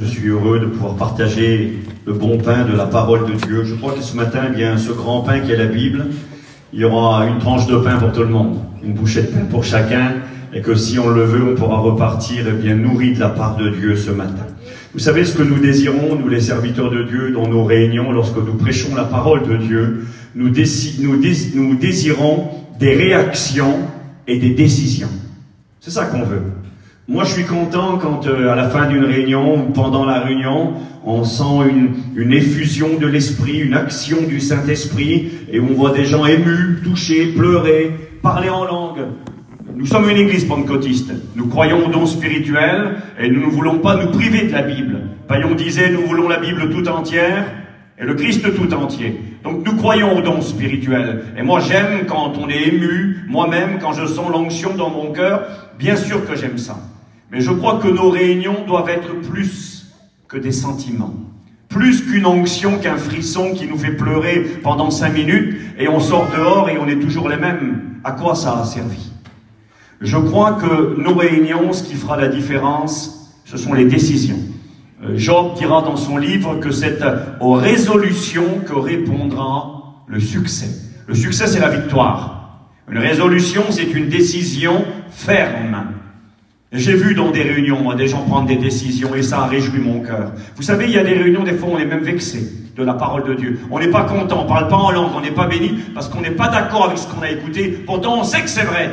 Je suis heureux de pouvoir partager le bon pain de la parole de Dieu. Je crois que ce matin, eh bien, ce grand pain qui est la Bible, il y aura une tranche de pain pour tout le monde, une bouchée de pain pour chacun, et que si on le veut, on pourra repartir eh bien, nourri de la part de Dieu ce matin. Vous savez ce que nous désirons, nous les serviteurs de Dieu, dans nos réunions, lorsque nous prêchons la parole de Dieu, nous désirons des réactions et des décisions. C'est ça qu'on veut. Moi, je suis content quand, à la fin d'une réunion ou pendant la réunion, on sent une effusion de l'Esprit, une action du Saint-Esprit, et on voit des gens émus, touchés, pleurer, parler en langue. Nous sommes une église pentecôtiste. Nous croyons aux dons spirituels et nous ne voulons pas nous priver de la Bible. Paillon disait, nous voulons la Bible tout entière et le Christ tout entier. Donc nous croyons aux dons spirituels. Et moi, j'aime quand on est ému, moi-même, quand je sens l'onction dans mon cœur, bien sûr que j'aime ça. Mais je crois que nos réunions doivent être plus que des sentiments. Plus qu'une onction, qu'un frisson qui nous fait pleurer pendant 5 minutes et on sort dehors et on est toujours les mêmes. À quoi ça a servi? Je crois que nos réunions, ce qui fera la différence, ce sont les décisions. Job dira dans son livre que c'est aux résolutions que répondra le succès. Le succès, c'est la victoire. Une résolution, c'est une décision ferme. J'ai vu dans des réunions, moi, des gens prendre des décisions et ça a réjoui mon cœur. Vous savez, il y a des réunions, des fois, on est même vexé de la parole de Dieu. On n'est pas content, on ne parle pas en langue, on n'est pas béni parce qu'on n'est pas d'accord avec ce qu'on a écouté. Pourtant, on sait que c'est vrai.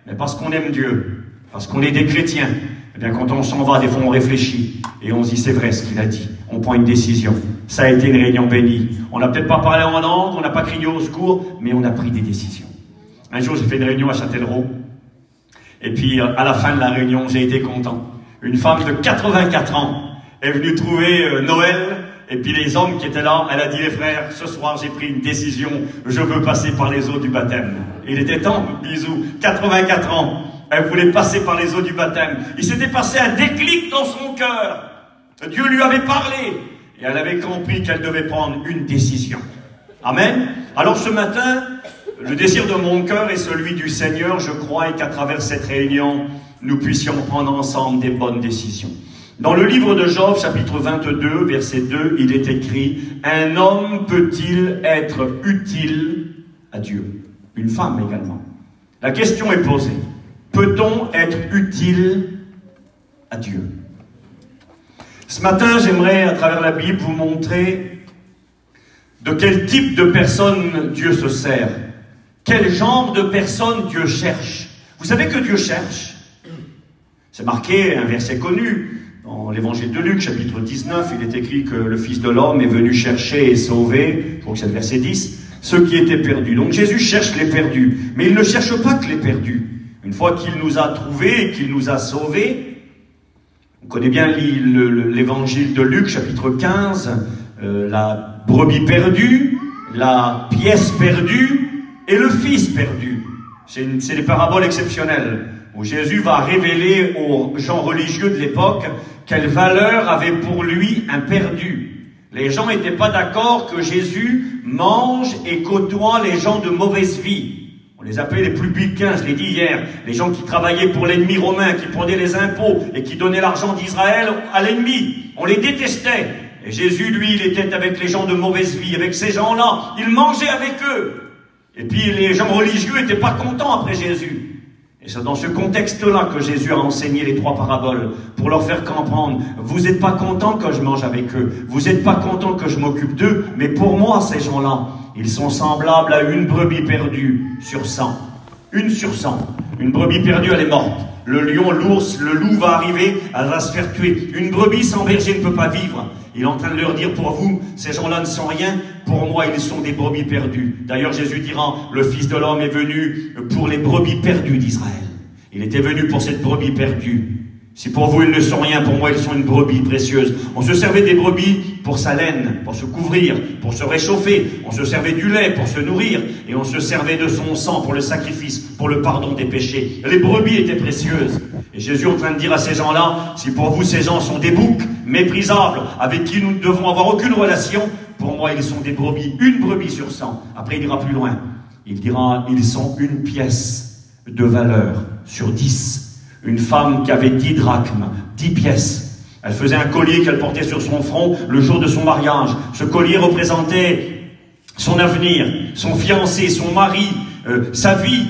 Mais parce qu'on aime Dieu, parce qu'on est des chrétiens, eh bien, quand on s'en va, des fois, on réfléchit et on se dit, c'est vrai ce qu'il a dit. On prend une décision. Ça a été une réunion bénie. On n'a peut-être pas parlé en langue, on n'a pas crié au secours, mais on a pris des décisions. Un jour, j'ai fait une réunion à Châtellerault. Et puis, à la fin de la réunion, j'ai été content. Une femme de 84 ans est venue trouver Noël. Et puis les hommes qui étaient là, elle a dit, les frères, ce soir, j'ai pris une décision. Je veux passer par les eaux du baptême. Il était temps, bisous, 84 ans. Elle voulait passer par les eaux du baptême. Il s'était passé un déclic dans son cœur. Dieu lui avait parlé. Et elle avait compris qu'elle devait prendre une décision. Amen. Alors ce matin, le désir de mon cœur est celui du Seigneur, je crois, et qu'à travers cette réunion, nous puissions prendre ensemble des bonnes décisions. Dans le livre de Job, chapitre 22, verset 2, il est écrit « Un homme peut-il être utile à Dieu ?» Une femme également. La question est posée. Peut-on être utile à Dieu? Ce matin, j'aimerais, à travers la Bible, vous montrer de quel type de personne Dieu se sert. Quel genre de personne Dieu cherche. Vous savez que Dieu cherche. C'est marqué, un verset connu, dans l'évangile de Luc, chapitre 19, il est écrit que le Fils de l'homme est venu chercher et sauver, je crois que c'est le verset 10, ceux qui étaient perdus. Donc Jésus cherche les perdus, mais il ne cherche pas que les perdus. Une fois qu'il nous a trouvés et qu'il nous a sauvés, on connaît bien l'évangile de Luc, chapitre 15, la brebis perdue, la pièce perdue, et le fils perdu. C'est des paraboles exceptionnelles où Jésus va révéler aux gens religieux de l'époque quelle valeur avait pour lui un perdu. Les gens n'étaient pas d'accord que Jésus mange et côtoie les gens de mauvaise vie. On les appelait les plus biquins, je l'ai dit hier, les gens qui travaillaient pour l'ennemi romain, qui prenaient les impôts et qui donnaient l'argent d'Israël à l'ennemi. On les détestait. Et Jésus, lui, il était avec les gens de mauvaise vie, avec ces gens-là. Il mangeait avec eux. Et puis les gens religieux n'étaient pas contents après Jésus. Et c'est dans ce contexte-là que Jésus a enseigné les 3 paraboles, pour leur faire comprendre, vous n'êtes pas contents que je mange avec eux, vous n'êtes pas contents que je m'occupe d'eux, mais pour moi, ces gens-là, ils sont semblables à une brebis perdue sur 100. 1 sur 100. Une brebis perdue, elle est morte. Le lion, l'ours, le loup va arriver, elle va se faire tuer. Une brebis sans berger ne peut pas vivre. Il est en train de leur dire, pour vous, ces gens-là ne sont rien, pour moi, ils sont des brebis perdues. D'ailleurs, Jésus dira, le Fils de l'homme est venu pour les brebis perdues d'Israël. Il était venu pour cette brebis perdue. Si pour vous, ils ne sont rien, pour moi, ils sont une brebis précieuse. On se servait des brebis pour sa laine, pour se couvrir, pour se réchauffer. On se servait du lait pour se nourrir. Et on se servait de son sang pour le sacrifice, pour le pardon des péchés. Les brebis étaient précieuses. Et Jésus est en train de dire à ces gens-là, si pour vous, ces gens sont des boucs méprisables, avec qui nous ne devons avoir aucune relation, pour moi, ils sont des brebis, une brebis sur 100. Après, il ira plus loin. Il dira, ils sont une pièce de valeur sur 10. Une femme qui avait 10 drachmes, 10 pièces. Elle faisait un collier qu'elle portait sur son front le jour de son mariage. Ce collier représentait son avenir, son fiancé, son mari, sa vie.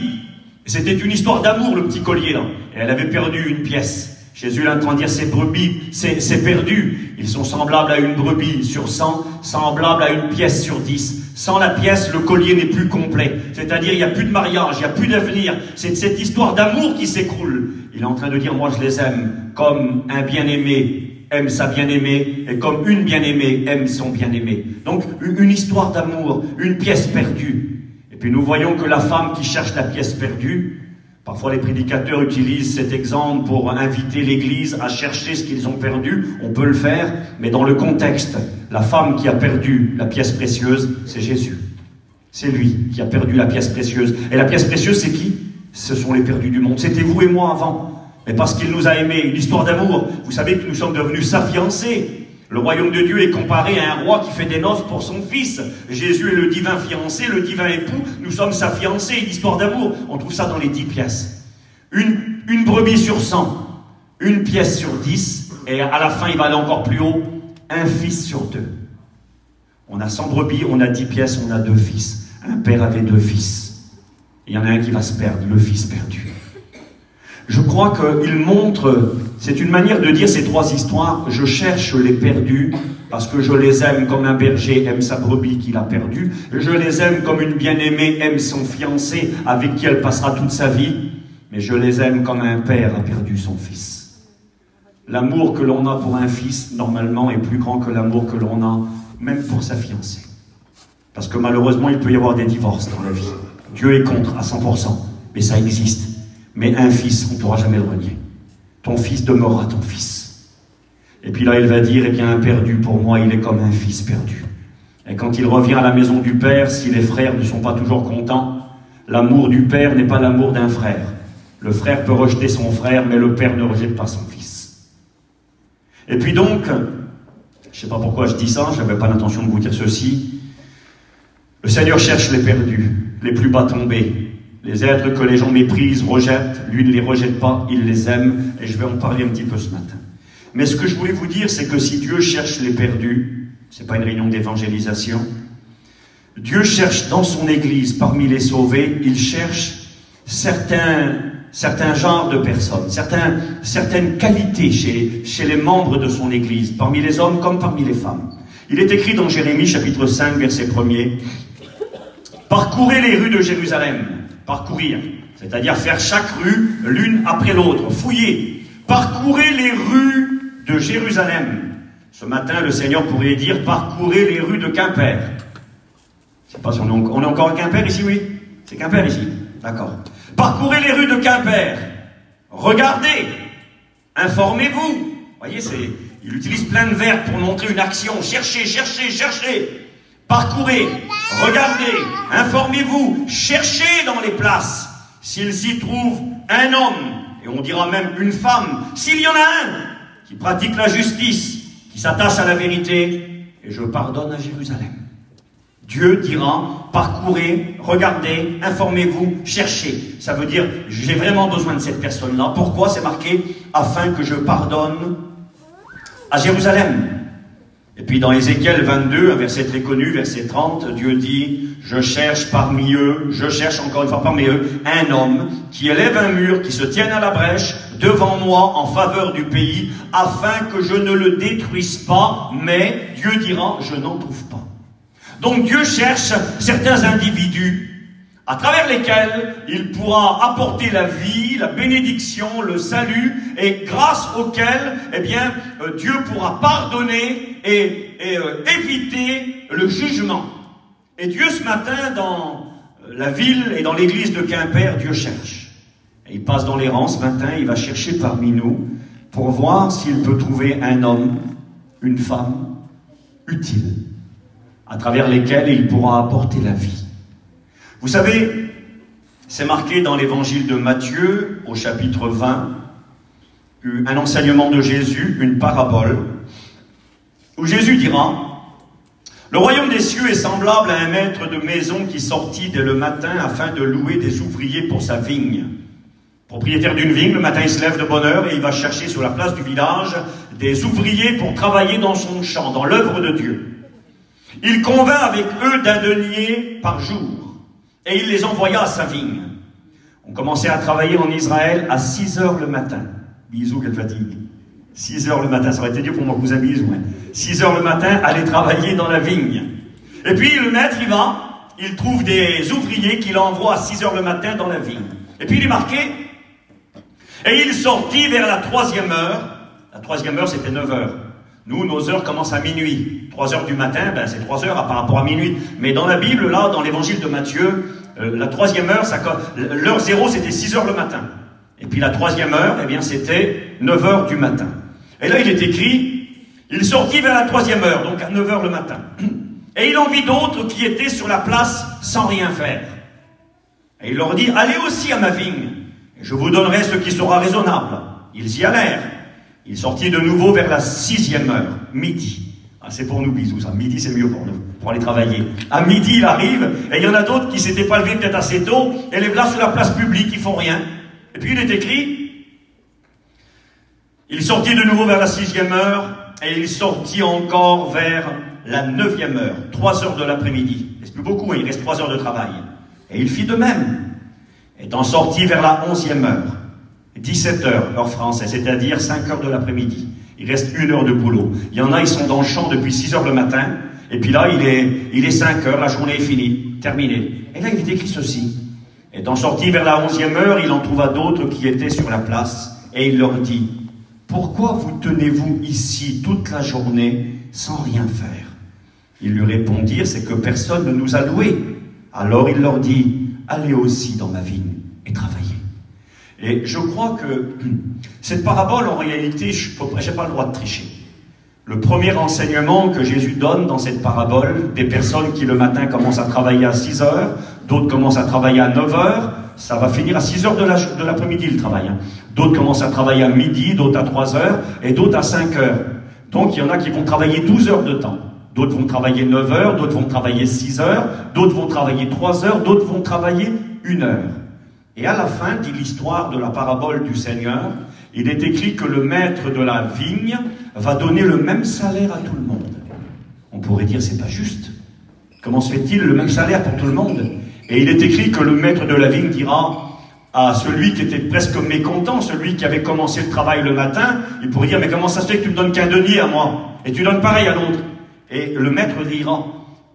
C'était une histoire d'amour, le petit collier là. Et elle avait perdu une pièce. Jésus est en train de dire, ces brebis, c'est perdu. Ils sont semblables à une brebis sur 100, semblables à une pièce sur 10. Sans la pièce, le collier n'est plus complet. C'est-à-dire, il n'y a plus de mariage, il n'y a plus d'avenir. C'est cette histoire d'amour qui s'écroule. Il est en train de dire, moi je les aime comme un bien-aimé aime sa bien-aimée et comme une bien-aimée aime son bien-aimé. Donc, une histoire d'amour, une pièce perdue. Et puis nous voyons que la femme qui cherche la pièce perdue, parfois les prédicateurs utilisent cet exemple pour inviter l'Église à chercher ce qu'ils ont perdu. On peut le faire, mais dans le contexte, la femme qui a perdu la pièce précieuse, c'est Jésus. C'est lui qui a perdu la pièce précieuse. Et la pièce précieuse, c'est qui? Ce sont les perdus du monde. C'était vous et moi avant. Mais parce qu'il nous a aimés, une histoire d'amour. Vous savez que nous sommes devenus sa fiancée. Le royaume de Dieu est comparé à un roi qui fait des noces pour son fils. Jésus est le divin fiancé, le divin époux. Nous sommes sa fiancée, une histoire d'amour. On trouve ça dans les 10 pièces. Une brebis sur 100, une pièce sur 10, et à la fin, il va aller encore plus haut, un fils sur 2. On a 100 brebis, on a 10 pièces, on a 2 fils. Un père avait 2 fils. Il y en a un qui va se perdre, le fils perdu. Je crois qu'il montre, c'est une manière de dire ces 3 histoires. Je cherche les perdus parce que je les aime comme un berger aime sa brebis qu'il a perdue. Je les aime comme une bien-aimée aime son fiancé avec qui elle passera toute sa vie. Mais je les aime comme un père a perdu son fils. L'amour que l'on a pour un fils, normalement, est plus grand que l'amour que l'on a même pour sa fiancée. Parce que malheureusement, il peut y avoir des divorces dans la vie. Dieu est contre à 100%, mais ça existe. Mais un fils, on ne pourra jamais le renier. Ton fils demeurera ton fils. Et puis là, il va dire, eh bien, un perdu, pour moi, il est comme un fils perdu. Et quand il revient à la maison du père, si les frères ne sont pas toujours contents, l'amour du père n'est pas l'amour d'un frère. Le frère peut rejeter son frère, mais le père ne rejette pas son fils. Et puis donc, je ne sais pas pourquoi je dis ça, je n'avais pas l'intention de vous dire ceci, le Seigneur cherche les perdus, les plus bas tombés, les êtres que les gens méprisent, rejettent, lui ne les rejette pas, il les aime, et je vais en parler un petit peu ce matin. Mais ce que je voulais vous dire, c'est que si Dieu cherche les perdus, ce n'est pas une réunion d'évangélisation, Dieu cherche dans son Église, parmi les sauvés, il cherche certains genres de personnes, certaines qualités chez les membres de son Église, parmi les hommes comme parmi les femmes. Il est écrit dans Jérémie, chapitre 5, verset 1er, « Parcourez les rues de Jérusalem ». Parcourir, c'est-à-dire faire chaque rue l'une après l'autre, fouiller. Parcourez les rues de Jérusalem. Ce matin, le Seigneur pourrait dire, parcourez les rues de Quimper. Je ne sais pas si on est encore à Quimper ici, oui? C'est Quimper ici, d'accord. Parcourez les rues de Quimper. Regardez, informez-vous. Voyez, il utilise plein de verbes pour montrer une action. Cherchez, cherchez, cherchez. Parcourez, regardez, informez-vous, cherchez dans les places s'il s'y trouve un homme, et on dira même une femme, s'il y en a un qui pratique la justice, qui s'attache à la vérité, et je pardonne à Jérusalem. Dieu dira, parcourez, regardez, informez-vous, cherchez. Ça veut dire, j'ai vraiment besoin de cette personne-là. Pourquoi? C'est marqué, afin que je pardonne à Jérusalem. Et puis dans Ézéchiel 22, un verset très connu, verset 30, Dieu dit, je cherche parmi eux, je cherche encore une fois parmi eux, un homme qui élève un mur, qui se tienne à la brèche devant moi en faveur du pays, afin que je ne le détruise pas, mais Dieu dira, je n'en trouve pas. Donc Dieu cherche certains individus à travers lesquels il pourra apporter la vie, la bénédiction, le salut, et grâce auquel, eh bien, Dieu pourra pardonner et éviter le jugement. Et Dieu, ce matin, dans la ville et dans l'église de Quimper, Dieu cherche. Et il passe dans les rangs ce matin, il va chercher parmi nous pour voir s'il peut trouver un homme, une femme utile, à travers lesquels il pourra apporter la vie. Vous savez, c'est marqué dans l'évangile de Matthieu, au chapitre 20, un enseignement de Jésus, une parabole, où Jésus dira, « Le royaume des cieux est semblable à un maître de maison qui sortit dès le matin afin de louer des ouvriers pour sa vigne. Propriétaire d'une vigne, le matin il se lève de bonne heure et il va chercher sur la place du village des ouvriers pour travailler dans son champ, dans l'œuvre de Dieu. Il convint avec eux d'un denier par jour, et il les envoya à sa vigne. On commençait à travailler en Israël à 6 heures le matin. Bisous, quelle fatigue. 6 heures le matin, ça aurait été dur pour mon cousin Bisou. 6 heures le matin, aller travailler dans la vigne. Et puis le maître, il trouve des ouvriers qu'il envoie à 6 heures le matin dans la vigne. Et puis il est marqué, et il sortit vers la 3e heure. La 3e heure, c'était 9 heures. Nous, nos heures commencent à minuit. 3 heures du matin, ben, c'est 3 heures par rapport à minuit. Mais dans la Bible, là, dans l'évangile de Matthieu, la 3e heure, l'heure 0, c'était 6 heures le matin. Et puis la 3e heure, eh bien, c'était 9 heures du matin. Et là, il est écrit, il sortit vers la 3e heure, donc à 9 heures le matin. Et il en vit d'autres qui étaient sur la place sans rien faire. Et il leur dit, allez aussi à ma vigne, et je vous donnerai ce qui sera raisonnable. Ils y allèrent. Il sortit de nouveau vers la 6e heure, midi. Ah, c'est pour nous, Bisous, ça. Midi, c'est mieux pour nous, pour aller travailler. À midi, il arrive, et il y en a d'autres qui s'étaient pas levés peut-être assez tôt, et les voilà sur la place publique, ils font rien. Et puis il est écrit, il sortit de nouveau vers la 6e heure, et il sortit encore vers la 9e heure, 3 heures de l'après-midi. Il reste plus beaucoup, il reste 3 heures de travail. Et il fit de même, étant sorti vers la 11e heure. 17 heures, heure française, c'est-à-dire 5 heures de l'après-midi. Il reste 1 heure de boulot. Il y en a, ils sont dans le champ depuis 6 heures le matin, et puis là, il est 5 heures, la journée est finie, terminée. Et là, il est écrit ceci. Étant sorti vers la 11e heure, il en trouva d'autres qui étaient sur la place, et il leur dit, « Pourquoi vous tenez-vous ici toute la journée sans rien faire ?» Ils lui répondirent, « C'est que personne ne nous a loués. » Alors il leur dit, « Allez aussi dans ma vigne et travaillez. » Et je crois que cette parabole, en réalité, je n'ai pas le droit de tricher. Le premier enseignement que Jésus donne dans cette parabole, des personnes qui le matin commencent à travailler à 6 heures, d'autres commencent à travailler à 9 heures, ça va finir à 6 heures de l'après-midi le travail. D'autres commencent à travailler à midi, d'autres à 3 heures, et d'autres à 5 heures. Donc il y en a qui vont travailler 12 heures de temps. D'autres vont travailler 9 heures, d'autres vont travailler 6 heures, d'autres vont travailler 3 heures, d'autres vont travailler 1 heure. Et à la fin, dit l'histoire de la parabole du Seigneur, il est écrit que le maître de la vigne va donner le même salaire à tout le monde. On pourrait dire, c'est pas juste. Comment se fait-il le même salaire pour tout le monde? Et il est écrit que le maître de la vigne dira à celui qui était presque mécontent, celui qui avait commencé le travail le matin, il pourrait dire, mais comment ça se fait que tu me donnes qu'un denier à moi? Et tu donnes pareil à l'autre? Et le maître dira,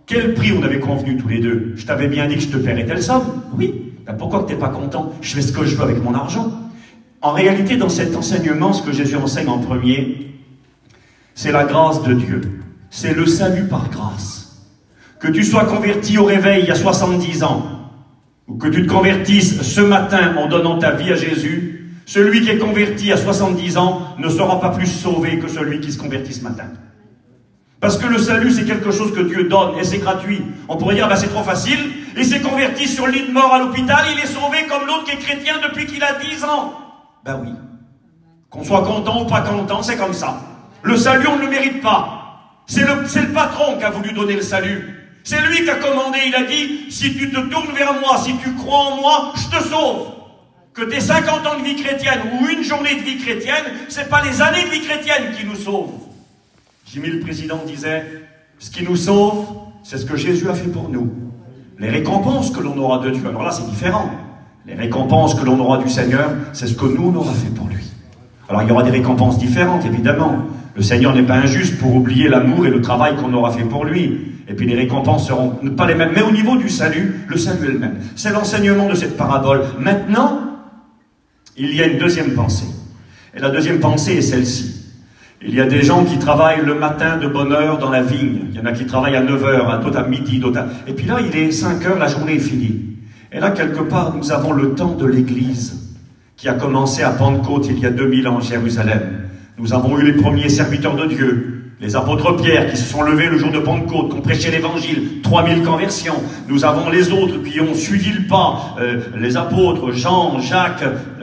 quel prix on avait convenu tous les deux? Je t'avais bien dit que je te paierais telle somme. Oui. Ben pourquoi que tu n'es pas content? Je fais ce que je veux avec mon argent. En réalité, dans cet enseignement, ce que Jésus enseigne en premier, c'est la grâce de Dieu. C'est le salut par grâce. Que tu sois converti au réveil il y a 70 ans, ou que tu te convertisses ce matin en donnant ta vie à Jésus, celui qui est converti à 70 ans ne sera pas plus sauvé que celui qui se convertit ce matin. Parce que le salut, c'est quelque chose que Dieu donne, et c'est gratuit. On pourrait dire, ben, c'est trop facile, il s'est converti sur le lit de mort à l'hôpital, il est sauvé comme l'autre qui est chrétien depuis qu'il a 10 ans. Ben oui. Qu'on soit content ou pas content, c'est comme ça. Le salut, on ne le mérite pas. C'est le patron qui a voulu donner le salut. C'est lui qui a commandé, il a dit, si tu te tournes vers moi, si tu crois en moi, je te sauve. Que tes 50 ans de vie chrétienne ou une journée de vie chrétienne, c'est pas les années de vie chrétienne qui nous sauvent. Jimmy le président disait, ce qui nous sauve, c'est ce que Jésus a fait pour nous. Les récompenses que l'on aura de Dieu, alors là c'est différent. Les récompenses que l'on aura du Seigneur, c'est ce que nous, on aura fait pour lui. Alors il y aura des récompenses différentes, évidemment. Le Seigneur n'est pas injuste pour oublier l'amour et le travail qu'on aura fait pour lui. Et puis les récompenses seront pas les mêmes. Mais au niveau du salut, le salut est le même. C'est l'enseignement de cette parabole. Maintenant, il y a une deuxième pensée. Et la deuxième pensée est celle-ci. Il y a des gens qui travaillent le matin de bonne heure dans la vigne. Il y en a qui travaillent à 9 heures, d'autres à midi, d'autres à... Et puis là, il est 5 heures, la journée est finie. Et là, quelque part, nous avons le temps de l'Église qui a commencé à Pentecôte il y a 2000 ans à Jérusalem. Nous avons eu les premiers serviteurs de Dieu. Les apôtres Pierre qui se sont levés le jour de Pentecôte, qui ont prêché l'évangile, 3000 conversions. Nous avons les autres qui ont suivi le pas, les apôtres, Jean, Jacques,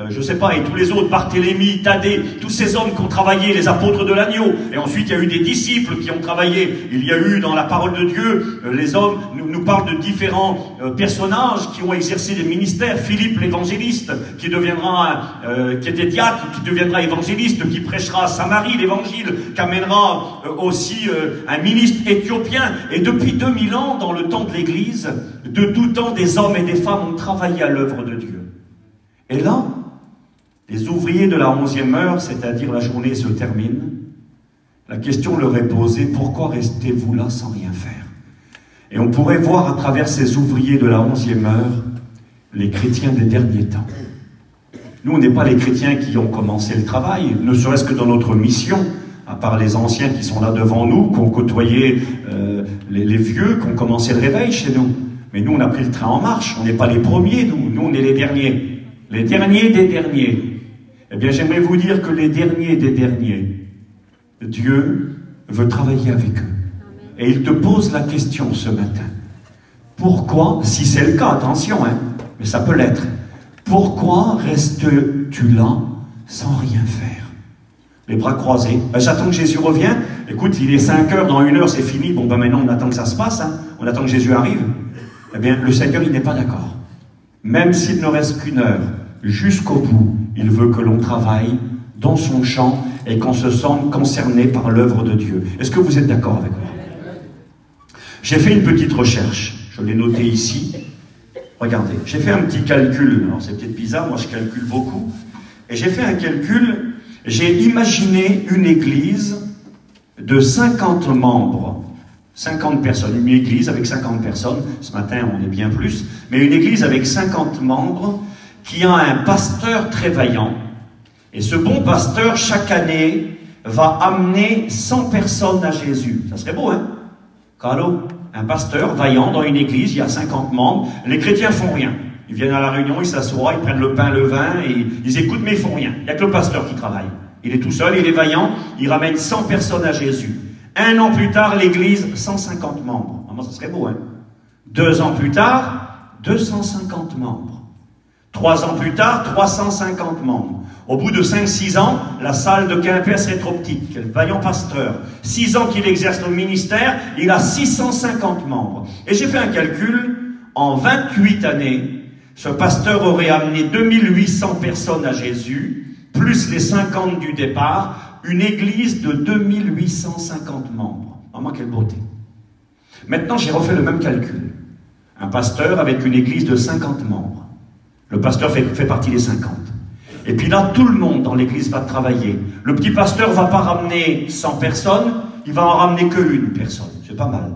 je sais pas, et tous les autres, Barthélemy, Thaddée, tous ces hommes qui ont travaillé, les apôtres de l'agneau. Et ensuite, il y a eu des disciples qui ont travaillé. Il y a eu dans la parole de Dieu, les hommes nous parlent de différents personnages qui ont exercé des ministères. Philippe l'évangéliste, qui était diacre, qui deviendra évangéliste, qui prêchera à Samarie l'évangile, qui amènera aussi un ministre éthiopien. Et depuis 2000 ans, dans le temps de l'Église, de tout temps, des hommes et des femmes ont travaillé à l'œuvre de Dieu. Et là, les ouvriers de la 11e heure, c'est-à-dire la journée se termine, la question leur est posée, pourquoi restez-vous là sans rien faire? Et on pourrait voir à travers ces ouvriers de la 11e heure, les chrétiens des derniers temps. Nous, on n'est pas les chrétiens qui ont commencé le travail, ne serait-ce que dans notre mission, à part les anciens qui sont là devant nous, qui ont côtoyé les vieux, qui ont commencé le réveil chez nous. Mais nous, on a pris le train en marche, on n'est pas les premiers, nous on est les derniers. Les derniers des derniers. Eh bien, j'aimerais vous dire que les derniers des derniers, Dieu veut travailler avec eux. Et il te pose la question ce matin. Pourquoi, si c'est le cas, attention, hein, mais ça peut l'être, pourquoi restes-tu là sans rien faire? Les bras croisés. Ben, j'attends que Jésus revienne. Écoute, il est 5 heures, dans 1 heure c'est fini. Bon, ben maintenant on attend que ça se passe. Hein. On attend que Jésus arrive. Eh bien, le Seigneur, il n'est pas d'accord. Même s'il ne reste qu'une heure, jusqu'au bout, il veut que l'on travaille dans son champ et qu'on se sente concerné par l'œuvre de Dieu. Est-ce que vous êtes d'accord avec moi? J'ai fait une petite recherche. Je l'ai noté ici. Regardez, j'ai fait un petit calcul. Alors, c'est peut-être bizarre, moi je calcule beaucoup. Et j'ai fait un calcul. J'ai imaginé une église de 50 membres, 50 personnes, une église avec 50 personnes, ce matin on est bien plus, mais une église avec 50 membres qui a un pasteur très vaillant. Et ce bon pasteur, chaque année, va amener 100 personnes à Jésus. Ça serait beau, hein? Carlo, un pasteur vaillant dans une église, il y a 50 membres, les chrétiens font rien. Ils viennent à la réunion, ils s'assoient, ils prennent le pain, le vin, et ils écoutent, mais ils font rien. Il n'y a que le pasteur qui travaille. Il est tout seul, il est vaillant, il ramène 100 personnes à Jésus. 1 an plus tard, l'église, 150 membres. Ah, ça serait beau, hein? 2 ans plus tard, 250 membres. 3 ans plus tard, 350 membres. Au bout de 5-6 ans, la salle de Quimper serait trop petite. Quel vaillant pasteur. 6 ans qu'il exerce le ministère, il a 650 membres. Et j'ai fait un calcul, en 28 années, ce pasteur aurait amené 2800 personnes à Jésus, plus les 50 du départ, une église de 2850 membres. Maman, quelle beauté. Maintenant, j'ai refait le même calcul. Un pasteur avec une église de 50 membres. Le pasteur fait partie des 50. Et puis là, tout le monde dans l'église va travailler. Le petit pasteur ne va pas ramener 100 personnes, il va en ramener qu'une personne. C'est pas mal.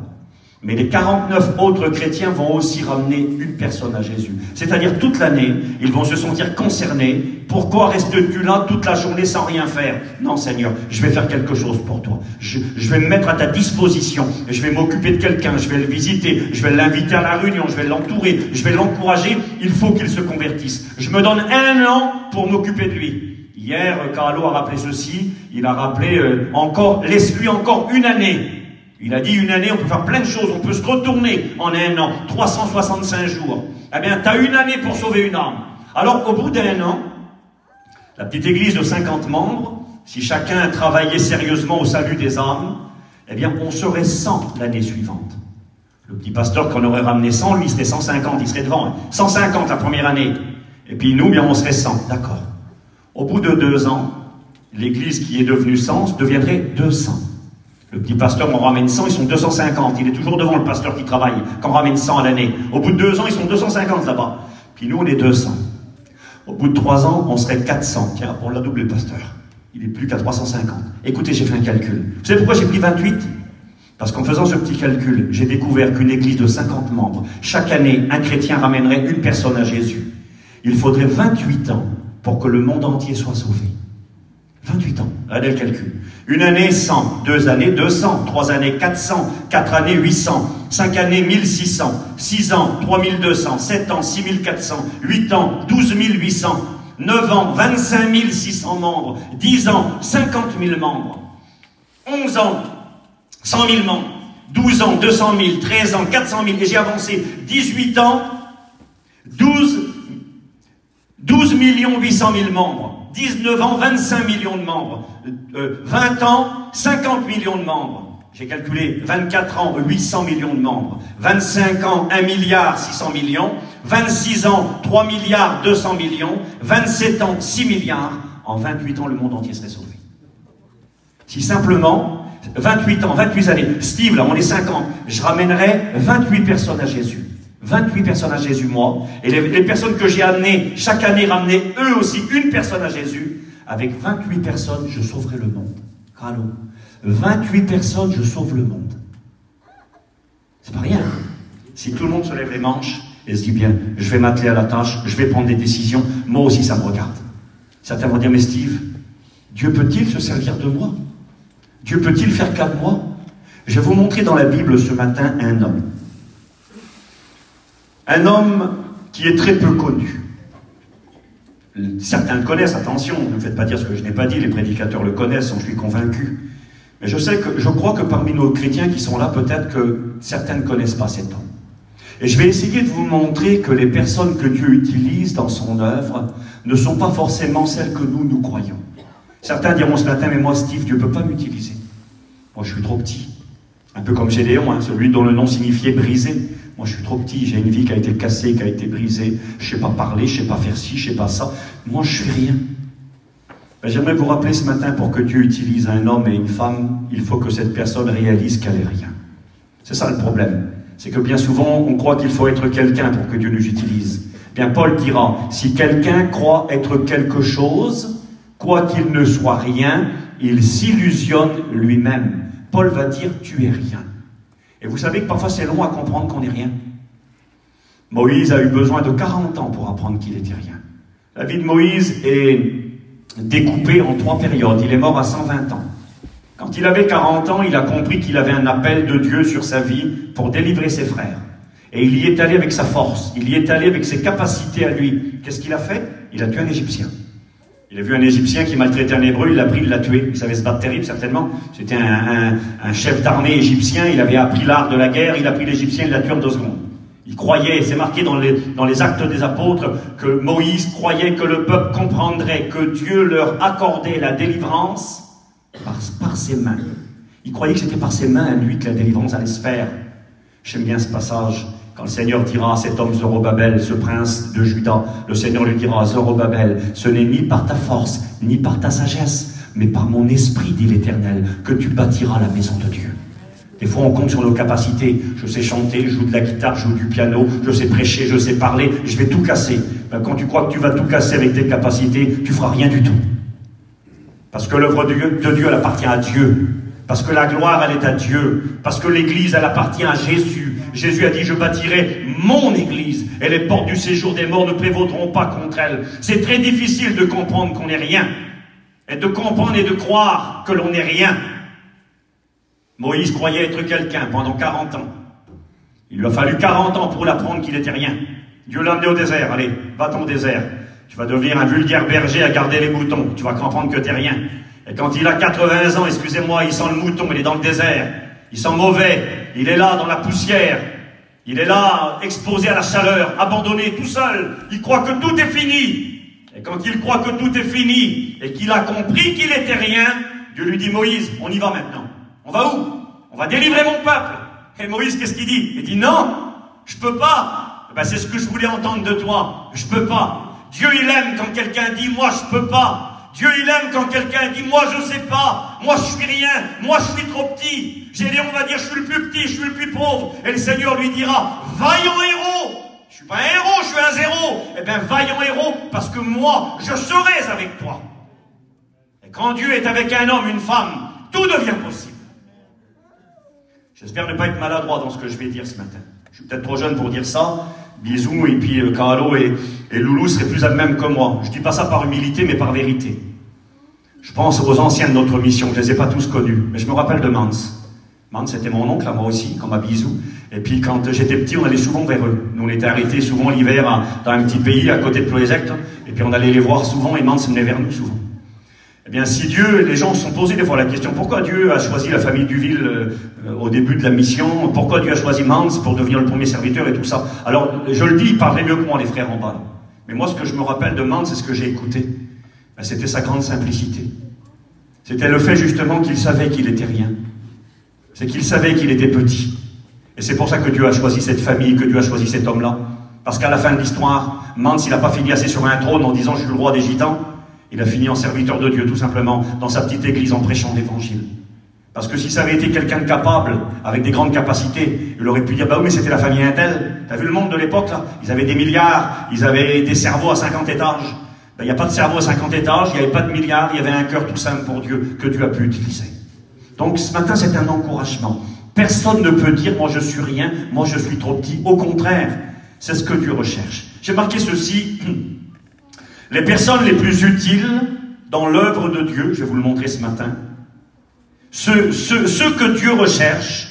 Mais les 49 autres chrétiens vont aussi ramener une personne à Jésus. C'est-à-dire toute l'année, ils vont se sentir concernés. Pourquoi restes-tu là toute la journée sans rien faire? Non, Seigneur, je vais faire quelque chose pour toi. Je vais me mettre à ta disposition. Je vais m'occuper de quelqu'un, je vais le visiter, je vais l'inviter à la réunion, je vais l'entourer, je vais l'encourager. Il faut qu'il se convertisse. Je me donne 1 an pour m'occuper de lui. Hier, Carlo a rappelé ceci. Il a rappelé encore, laisse-lui encore 1 année. Il a dit 1 année, on peut faire plein de choses, on peut se retourner en 1 an, 365 jours. Eh bien, tu as 1 année pour sauver une âme. Alors, au bout d'1 an, la petite église de 50 membres, si chacun travaillait sérieusement au salut des âmes, eh bien, on serait 100 l'année suivante. Le petit pasteur qu'on aurait ramené 100, lui, serait 150, il serait devant. Hein. 150 la première année. Et puis nous, bien, on serait 100. D'accord. Au bout de 2 ans, l'église qui est devenue 100 deviendrait 200. Le petit pasteur m'en ramène 100, ils sont 250. Il est toujours devant le pasteur qui travaille, qu'on ramène 100 à l'année. Au bout de 2 ans, ils sont 250 là-bas. Puis nous, on est 200. Au bout de 3 ans, on serait 400. Tiens, on l'a doublé le pasteur. Il n'est plus qu'à 350. Écoutez, j'ai fait un calcul. Vous savez pourquoi j'ai pris 28? Parce qu'en faisant ce petit calcul, j'ai découvert qu'une église de 50 membres, chaque année, un chrétien ramènerait une personne à Jésus. Il faudrait 28 ans pour que le monde entier soit sauvé. 28 ans, regardez le calcul. 1 année, 100. 2 années, 200. 3 années, 400. 4 années, 800. 5 années, 1600. 6 ans, 3200. 7 ans, 6400. 8 ans, 12 800. 9 ans, 25 600 membres. 10 ans, 50 000 membres. 11 ans, 100 000 membres. 12 ans, 200 000, 13 ans, 400 000. Et j'ai avancé 18 ans, 12 800 000 membres. 19 ans, 25 millions de membres. 20 ans, 50 millions de membres. J'ai calculé 24 ans, 800 millions de membres. 25 ans, 1 milliard 600 millions. 26 ans, 3 milliards 200 millions. 27 ans, 6 milliards. En 28 ans, le monde entier serait sauvé. Si simplement, 28 ans, 28 années, Steve, là, on est 50, je ramènerai 28 personnes à Jésus. 28 personnes à Jésus, moi. Et les personnes que j'ai amenées, chaque année, ramener eux aussi une personne à Jésus. Avec 28 personnes, je sauverai le monde. Allô? 28 personnes, je sauve le monde. C'est pas rien. Si tout le monde se lève les manches et se dit bien, je vais m'atteler à la tâche, je vais prendre des décisions, moi aussi ça me regarde. Certains vont dire, mais Steve, Dieu peut-il se servir de moi? Dieu peut-il faire cas de moi? Je vais vous montrer dans la Bible ce matin un homme. Un homme qui est très peu connu. Certains le connaissent, attention, ne me faites pas dire ce que je n'ai pas dit, les prédicateurs le connaissent, j'en suis convaincu. Mais je crois que parmi nos chrétiens qui sont là, peut-être que certains ne connaissent pas cet homme. Et je vais essayer de vous montrer que les personnes que Dieu utilise dans son œuvre ne sont pas forcément celles que nous croyons. Certains diront ce matin, mais moi Steve, Dieu ne peut pas m'utiliser. Moi je suis trop petit. Un peu comme Gédéon, hein, celui dont le nom signifiait brisé. Moi je suis trop petit, j'ai une vie qui a été cassée, qui a été brisée. Je ne sais pas parler, je ne sais pas faire ci, je ne sais pas ça. Moi je suis rien. Ben, j'aimerais vous rappeler ce matin, pour que Dieu utilise un homme et une femme, il faut que cette personne réalise qu'elle est rien. C'est ça le problème. C'est que bien souvent, on croit qu'il faut être quelqu'un pour que Dieu nous utilise. Bien, Paul dira, si quelqu'un croit être quelque chose, quoi qu'il ne soit rien, il s'illusionne lui-même. Paul va dire, tu es rien. Et vous savez que parfois c'est long à comprendre qu'on n'est rien. Moïse a eu besoin de 40 ans pour apprendre qu'il était rien. La vie de Moïse est découpé en 3 périodes. Il est mort à 120 ans. Quand il avait 40 ans, il a compris qu'il avait un appel de Dieu sur sa vie pour délivrer ses frères. Et il y est allé avec sa force, il y est allé avec ses capacités à lui. Qu'est-ce qu'il a fait? Il a tué un Égyptien. Il a vu un Égyptien qui maltraitait un Hébreu, il l'a pris, il l'a tué. Il savait se battre terrible, certainement. C'était un chef d'armée égyptien, il avait appris l'art de la guerre, il a pris l'Égyptien, il l'a tué en 2 secondes. Il croyait, c'est marqué dans les actes des apôtres, que Moïse croyait que le peuple comprendrait que Dieu leur accordait la délivrance par ses mains. Il croyait que c'était par ses mains à lui que la délivrance allait se faire. J'aime bien ce passage, quand le Seigneur dira à cet homme Zorobabel, ce prince de Juda, le Seigneur lui dira, Zorobabel, ce n'est ni par ta force, ni par ta sagesse, mais par mon esprit, dit l'Éternel, que tu bâtiras la maison de Dieu. Des fois, on compte sur nos capacités. Je sais chanter, je joue de la guitare, je joue du piano, je sais prêcher, je sais parler, je vais tout casser. Ben, quand tu crois que tu vas tout casser avec tes capacités, tu feras rien du tout. Parce que l'œuvre de Dieu, elle appartient à Dieu. Parce que la gloire, elle est à Dieu. Parce que l'Église, elle appartient à Jésus. Jésus a dit, je bâtirai mon Église. Et les portes du séjour des morts ne prévaudront pas contre elle. C'est très difficile de comprendre qu'on n'est rien. Et de comprendre et de croire que l'on n'est rien. Moïse croyait être quelqu'un pendant 40 ans. Il lui a fallu 40 ans pour l'apprendre qu'il n'était rien. Dieu l'a amené au désert. Allez, va-t'en au désert. Tu vas devenir un vulgaire berger à garder les moutons. Tu vas comprendre que tu n'es rien. Et quand il a 80 ans, excusez-moi, il sent le mouton, il est dans le désert. Il sent mauvais. Il est là dans la poussière. Il est là, exposé à la chaleur, abandonné, tout seul. Il croit que tout est fini. Et quand il croit que tout est fini et qu'il a compris qu'il n'était rien, Dieu lui dit, Moïse, on y va maintenant. On va où? On va délivrer mon peuple. Et Moïse, qu'est-ce qu'il dit? Il dit, non, je peux pas. Ben, c'est ce que je voulais entendre de toi. Je peux pas. Dieu, il aime quand quelqu'un dit, moi, je peux pas. Dieu, il aime quand quelqu'un dit, moi, je sais pas. Moi, je suis rien. Moi, je suis trop petit. Gédéon va dire, je suis le plus petit, je suis le plus pauvre. Et le Seigneur lui dira, vaillant héros. Je suis pas un héros, je suis un zéro. Eh bien, vaillant héros, parce que moi, je serai avec toi. Et quand Dieu est avec un homme, une femme, tout devient possible. J'espère ne pas être maladroit dans ce que je vais dire ce matin. Je suis peut-être trop jeune pour dire ça. Bisous, et puis Carlo et Loulou seraient plus à même que moi. Je ne dis pas ça par humilité, mais par vérité. Je pense aux anciens de notre mission. Je ne les ai pas tous connus, mais je me rappelle de Mans. Mans, c'était mon oncle, à moi aussi, comme à Bisous. Et puis quand j'étais petit, on allait souvent vers eux. Nous, on était arrêtés souvent l'hiver dans un petit pays à côté de Ploézect. Et puis on allait les voir souvent, et Mans venait vers nous souvent. Eh bien, si Dieu, les gens se sont posés des fois la question, pourquoi Dieu a choisi la famille Duville au début de la mission? Pourquoi Dieu a choisi Mans pour devenir le premier serviteur et tout ça? Alors, je le dis, il parlerait mieux que moi, les frères en bas. Là. Mais moi, ce que je me rappelle de Mans, c'est ce que j'ai écouté. Ben, c'était sa grande simplicité. C'était le fait justement qu'il savait qu'il était rien. C'est qu'il savait qu'il était petit. Et c'est pour ça que Dieu a choisi cette famille, que Dieu a choisi cet homme-là. Parce qu'à la fin de l'histoire, Mans, il n'a pas fini assis sur un trône en disant « je suis le roi des Gitans ». Il a fini en serviteur de Dieu, tout simplement, dans sa petite église en prêchant l'évangile. Parce que si ça avait été quelqu'un de capable, avec des grandes capacités, il aurait pu dire, bah oui, mais c'était la famille Intel. T'as vu le monde de l'époque, là? Ils avaient des milliards, ils avaient des cerveaux à 50 étages. Ben, il n'y a pas de cerveau à 50 étages, il n'y avait pas de milliards, il y avait un cœur tout simple pour Dieu, que Dieu a pu utiliser. Donc, ce matin, c'est un encouragement. Personne ne peut dire, moi je suis rien, moi je suis trop petit. Au contraire, c'est ce que Dieu recherche. J'ai marqué ceci. Les personnes les plus utiles dans l'œuvre de Dieu, je vais vous le montrer ce matin, ceux que Dieu recherche,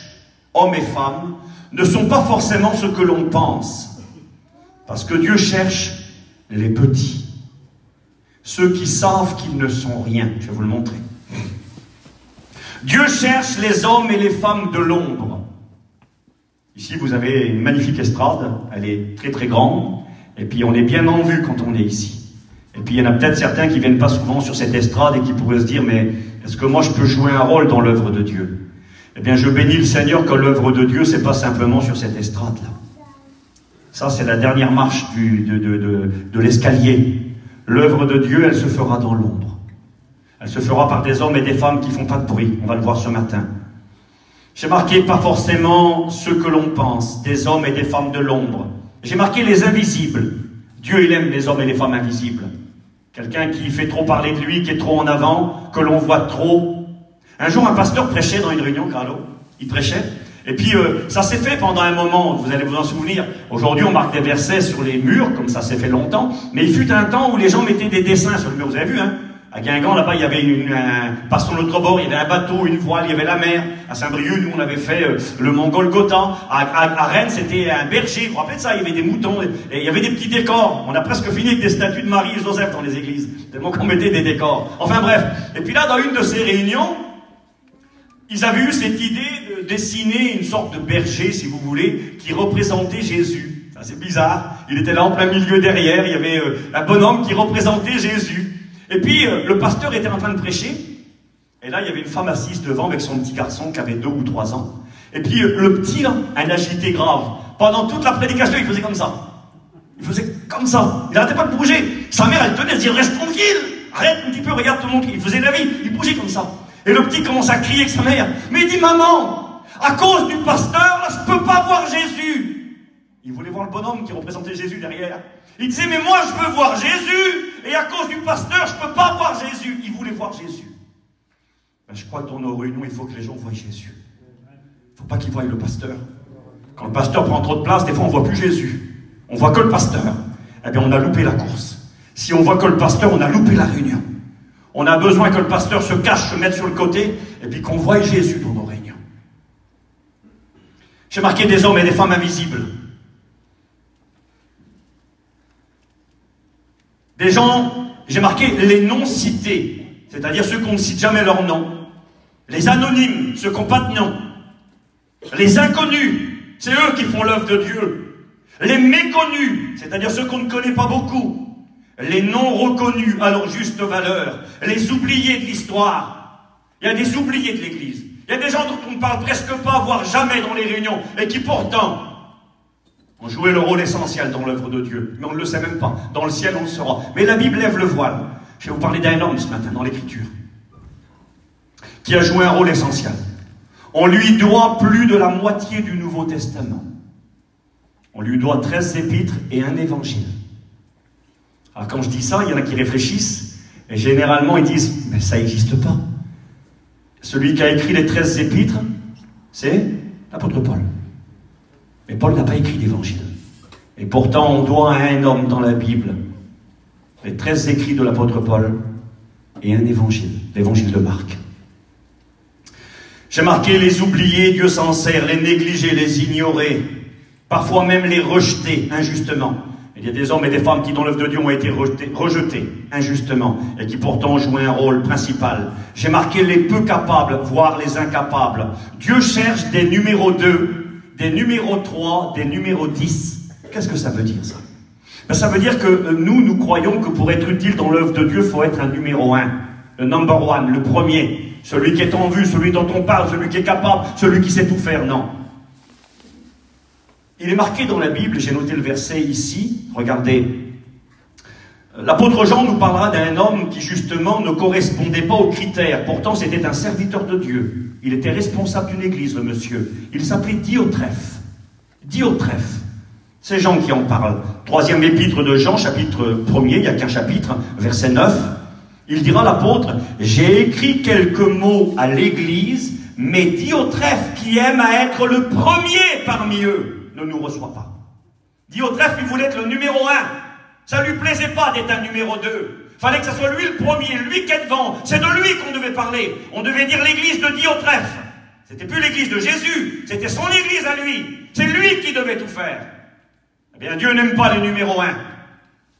hommes et femmes, ne sont pas forcément ce que l'on pense. Parce que Dieu cherche les petits, ceux qui savent qu'ils ne sont rien. Je vais vous le montrer. Dieu cherche les hommes et les femmes de l'ombre. Ici, vous avez une magnifique estrade, elle est très très grande, et puis on est bien en vue quand on est ici. Et puis il y en a peut-être certains qui viennent pas souvent sur cette estrade et qui pourraient se dire, mais est-ce que moi je peux jouer un rôle dans l'œuvre de Dieu? Eh bien je bénis le Seigneur que l'œuvre de Dieu, c'est pas simplement sur cette estrade-là. Ça c'est la dernière marche de l'escalier. L'œuvre de Dieu, elle se fera dans l'ombre. Elle se fera par des hommes et des femmes qui font pas de bruit. On va le voir ce matin. J'ai marqué pas forcément ceux que l'on pense, des hommes et des femmes de l'ombre. J'ai marqué les invisibles. Dieu, il aime les hommes et les femmes invisibles. Quelqu'un qui fait trop parler de lui, qui est trop en avant, que l'on voit trop. Un jour, un pasteur prêchait dans une réunion, Carlo. Il prêchait. Et puis, ça s'est fait pendant un moment, vous allez vous en souvenir. Aujourd'hui, on marque des versets sur les murs, comme ça s'est fait longtemps. Mais il fut un temps où les gens mettaient des dessins sur le mur. Vous avez vu, hein? À Guingamp, là-bas, il y avait passons l'autre bord, il y avait un bateau, une voile, il y avait la mer. À Saint-Brieuc, nous, on avait fait le Mont Golgotha. À Rennes, c'était un berger. Vous vous rappelez de ça? Il y avait des moutons et il y avait des petits décors. On a presque fini avec des statues de Marie et Joseph dans les églises. Tellement qu'on mettait des décors. Enfin bref. Et puis là, dans une de ces réunions, ils avaient eu cette idée de dessiner une sorte de berger, si vous voulez, qui représentait Jésus. C'est bizarre. Il était là en plein milieu derrière. Il y avait un bonhomme qui représentait Jésus. Et puis, le pasteur était en train de prêcher, et là, il y avait une femme assise devant avec son petit garçon qui avait 2 ou 3 ans. Et puis, le petit, là, un agité grave. Pendant toute la prédication, il faisait comme ça. Il faisait comme ça. Il n'arrêtait pas de bouger. Sa mère, elle tenait, elle disait, reste tranquille, arrête un petit peu, regarde tout le monde. Il faisait la vie, il bougeait comme ça. Et le petit commence à crier avec sa mère. Mais il dit, maman, à cause du pasteur, là, je peux pas voir Jésus. Il voulait voir le bonhomme qui représentait Jésus derrière. Il disait, mais moi, je veux voir Jésus. Et à cause du pasteur, je ne peux pas voir Jésus. Il voulait voir Jésus. Ben, je crois que dans nos réunions, il faut que les gens voient Jésus. Il ne faut pas qu'ils voient le pasteur. Quand le pasteur prend trop de place, des fois, on ne voit plus Jésus. On ne voit que le pasteur. Eh bien, on a loupé la course. Si on voit que le pasteur, on a loupé la réunion. On a besoin que le pasteur se cache, se mette sur le côté, et puis qu'on voie Jésus dans nos réunions. J'ai marqué des hommes et des femmes invisibles. Des gens, j'ai marqué les noms cités, c'est-à-dire ceux qu'on ne cite jamais leur nom. Les anonymes, ceux qui n'ont pas de nom. Les inconnus, c'est eux qui font l'œuvre de Dieu. Les méconnus, c'est-à-dire ceux qu'on ne connaît pas beaucoup. Les non reconnus à leur juste valeur. Les oubliés de l'histoire. Il y a des oubliés de l'Église. Il y a des gens dont on ne parle presque pas, voire jamais dans les réunions, et qui pourtant ont joué le rôle essentiel dans l'œuvre de Dieu. Mais on ne le sait même pas. Dans le ciel, on le saura. Mais la Bible lève le voile. Je vais vous parler d'un homme ce matin dans l'Écriture, qui a joué un rôle essentiel. On lui doit plus de la moitié du Nouveau Testament. On lui doit 13 épîtres et un évangile. Alors quand je dis ça, il y en a qui réfléchissent, et généralement ils disent, mais ça n'existe pas. Celui qui a écrit les 13 épîtres, c'est l'apôtre Paul. Mais Paul n'a pas écrit d'évangile. Et pourtant, on doit à un homme dans la Bible les 13 écrits de l'apôtre Paul et un évangile, l'évangile de Marc. J'ai marqué les oubliés, Dieu s'en sert, les négligés, les ignorer, parfois même les rejeter injustement. Il y a des hommes et des femmes qui, dans l'œuvre de Dieu, ont été rejetés injustement et qui pourtant jouent un rôle principal. J'ai marqué les peu capables, voire les incapables. Dieu cherche des numéros 2, des numéros 3, des numéros 10. Qu'est-ce que ça veut dire, ça? Ben, ça veut dire que nous croyons que pour être utile dans l'œuvre de Dieu, il faut être un numéro 1, le number 1, le premier, celui qui est en vue, celui dont on parle, celui qui est capable, celui qui sait tout faire. Non. Il est marqué dans la Bible, j'ai noté le verset ici, regardez. L'apôtre Jean nous parlera d'un homme qui justement ne correspondait pas aux critères. Pourtant, c'était un serviteur de Dieu. Il était responsable d'une église, le monsieur. Il s'appelait Diotrephe. Diotrephe. C'est Jean qui en parle. 3e épître de Jean, chapitre 1er, il n'y a qu'un chapitre, verset 9. Il dira, l'apôtre, « J'ai écrit quelques mots à l'église, mais Diotrephe, qui aime à être le premier parmi eux, ne nous reçoit pas. » Diotrephe, il voulait être le numéro 1. Ça lui plaisait pas d'être un numéro 2. Fallait que ce soit lui le premier, lui qui est devant. C'est de lui qu'on devait parler. On devait dire l'église de Diotrephe. C'était plus l'église de Jésus, c'était son église à lui. C'est lui qui devait tout faire. Eh bien, Dieu n'aime pas les numéros 1.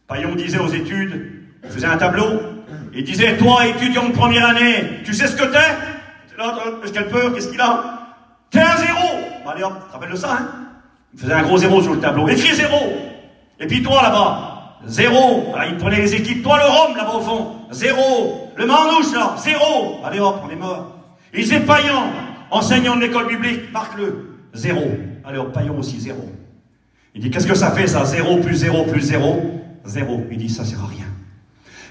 Paillon disait aux études, il faisait un tableau, il disait, toi, étudiant de première année, tu sais ce que t'es? Est-ce qu'elle peur? Qu'est-ce qu'il a? T'es un 0. Allez hop, tu te rappelles de ça, hein? Il faisait un gros 0 sur le tableau. Écris 0. Et puis toi, là-bas, 0. Alors, il prenait les équipes. Toi, le Rhum, là-bas, au fond, 0. Le Manouche, là, 0. Allez hop, on est mort. Il disait Paillon, enseignant de l'école biblique, marque-le. 0. Allez hop, Paillon aussi, 0. Il dit, qu'est-ce que ça fait, ça? 0 plus 0 plus 0? 0. Il dit, ça sert à rien.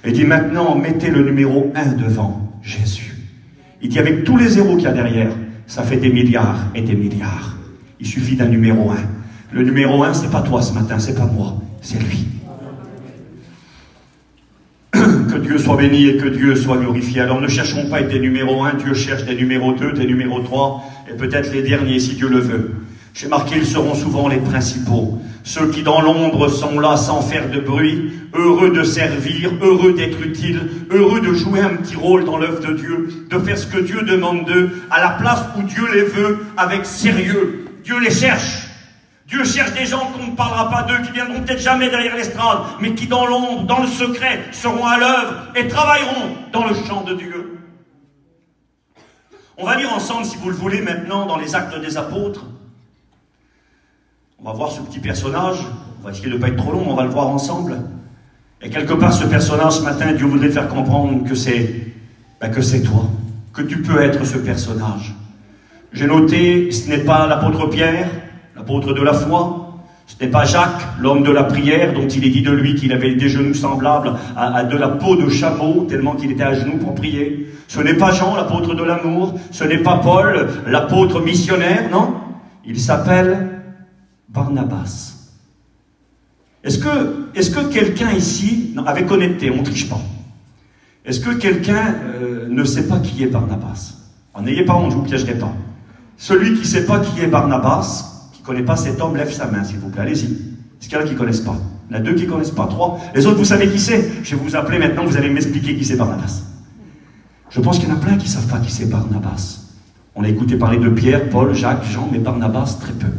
Il dit, maintenant, mettez le numéro 1 devant Jésus. Il dit, avec tous les zéros qu'il y a derrière, ça fait des milliards et des milliards. Il suffit d'un numéro 1. Le numéro 1, c'est pas toi ce matin, c'est pas moi, c'est lui. Que Dieu soit béni et que Dieu soit glorifié. Alors ne cherchons pas à être des numéros 1, Dieu cherche des numéros 2, des numéros 3, et peut-être les derniers si Dieu le veut. J'ai marqué, ils seront souvent les principaux. Ceux qui dans l'ombre sont là sans faire de bruit, heureux de servir, heureux d'être utiles, heureux de jouer un petit rôle dans l'œuvre de Dieu, de faire ce que Dieu demande d'eux, à la place où Dieu les veut, avec sérieux. Dieu les cherche. Dieu cherche des gens qu'on ne parlera pas d'eux, qui viendront peut-être jamais derrière l'estrade, mais qui dans l'ombre, dans le secret, seront à l'œuvre et travailleront dans le champ de Dieu. On va lire ensemble, si vous le voulez, maintenant, dans les Actes des Apôtres. On va voir ce petit personnage. On va essayer de ne pas être trop long, mais on va le voir ensemble. Et quelque part, ce personnage, ce matin, Dieu voudrait faire comprendre que c'est toi, que tu peux être ce personnage. J'ai noté, ce n'est pas l'apôtre Pierre, l'apôtre de la foi, ce n'est pas Jacques, l'homme de la prière, dont il est dit de lui qu'il avait des genoux semblables à de la peau de chameau, tellement qu'il était à genoux pour prier. Ce n'est pas Jean, l'apôtre de l'amour, ce n'est pas Paul, l'apôtre missionnaire, non. Il s'appelle Barnabas. Est-ce que quelqu'un ici, non, avec honnêteté, on ne triche pas, est-ce que quelqu'un ne sait pas qui est Barnabas? N'ayez pas honte, je ne vous piégerai pas. Celui qui ne sait pas qui est Barnabas, qui ne connaît pas cet homme, lève sa main, s'il vous plaît. Allez-y. Est-ce qu'il y en a qui ne connaissent pas? Il y en a 2 qui ne connaissent pas, 3. Les autres, vous savez qui c'est? Je vais vous appeler maintenant, vous allez m'expliquer qui c'est Barnabas. Je pense qu'il y en a plein qui ne savent pas qui c'est Barnabas. On a écouté parler de Pierre, Paul, Jacques, Jean, mais Barnabas, très peu.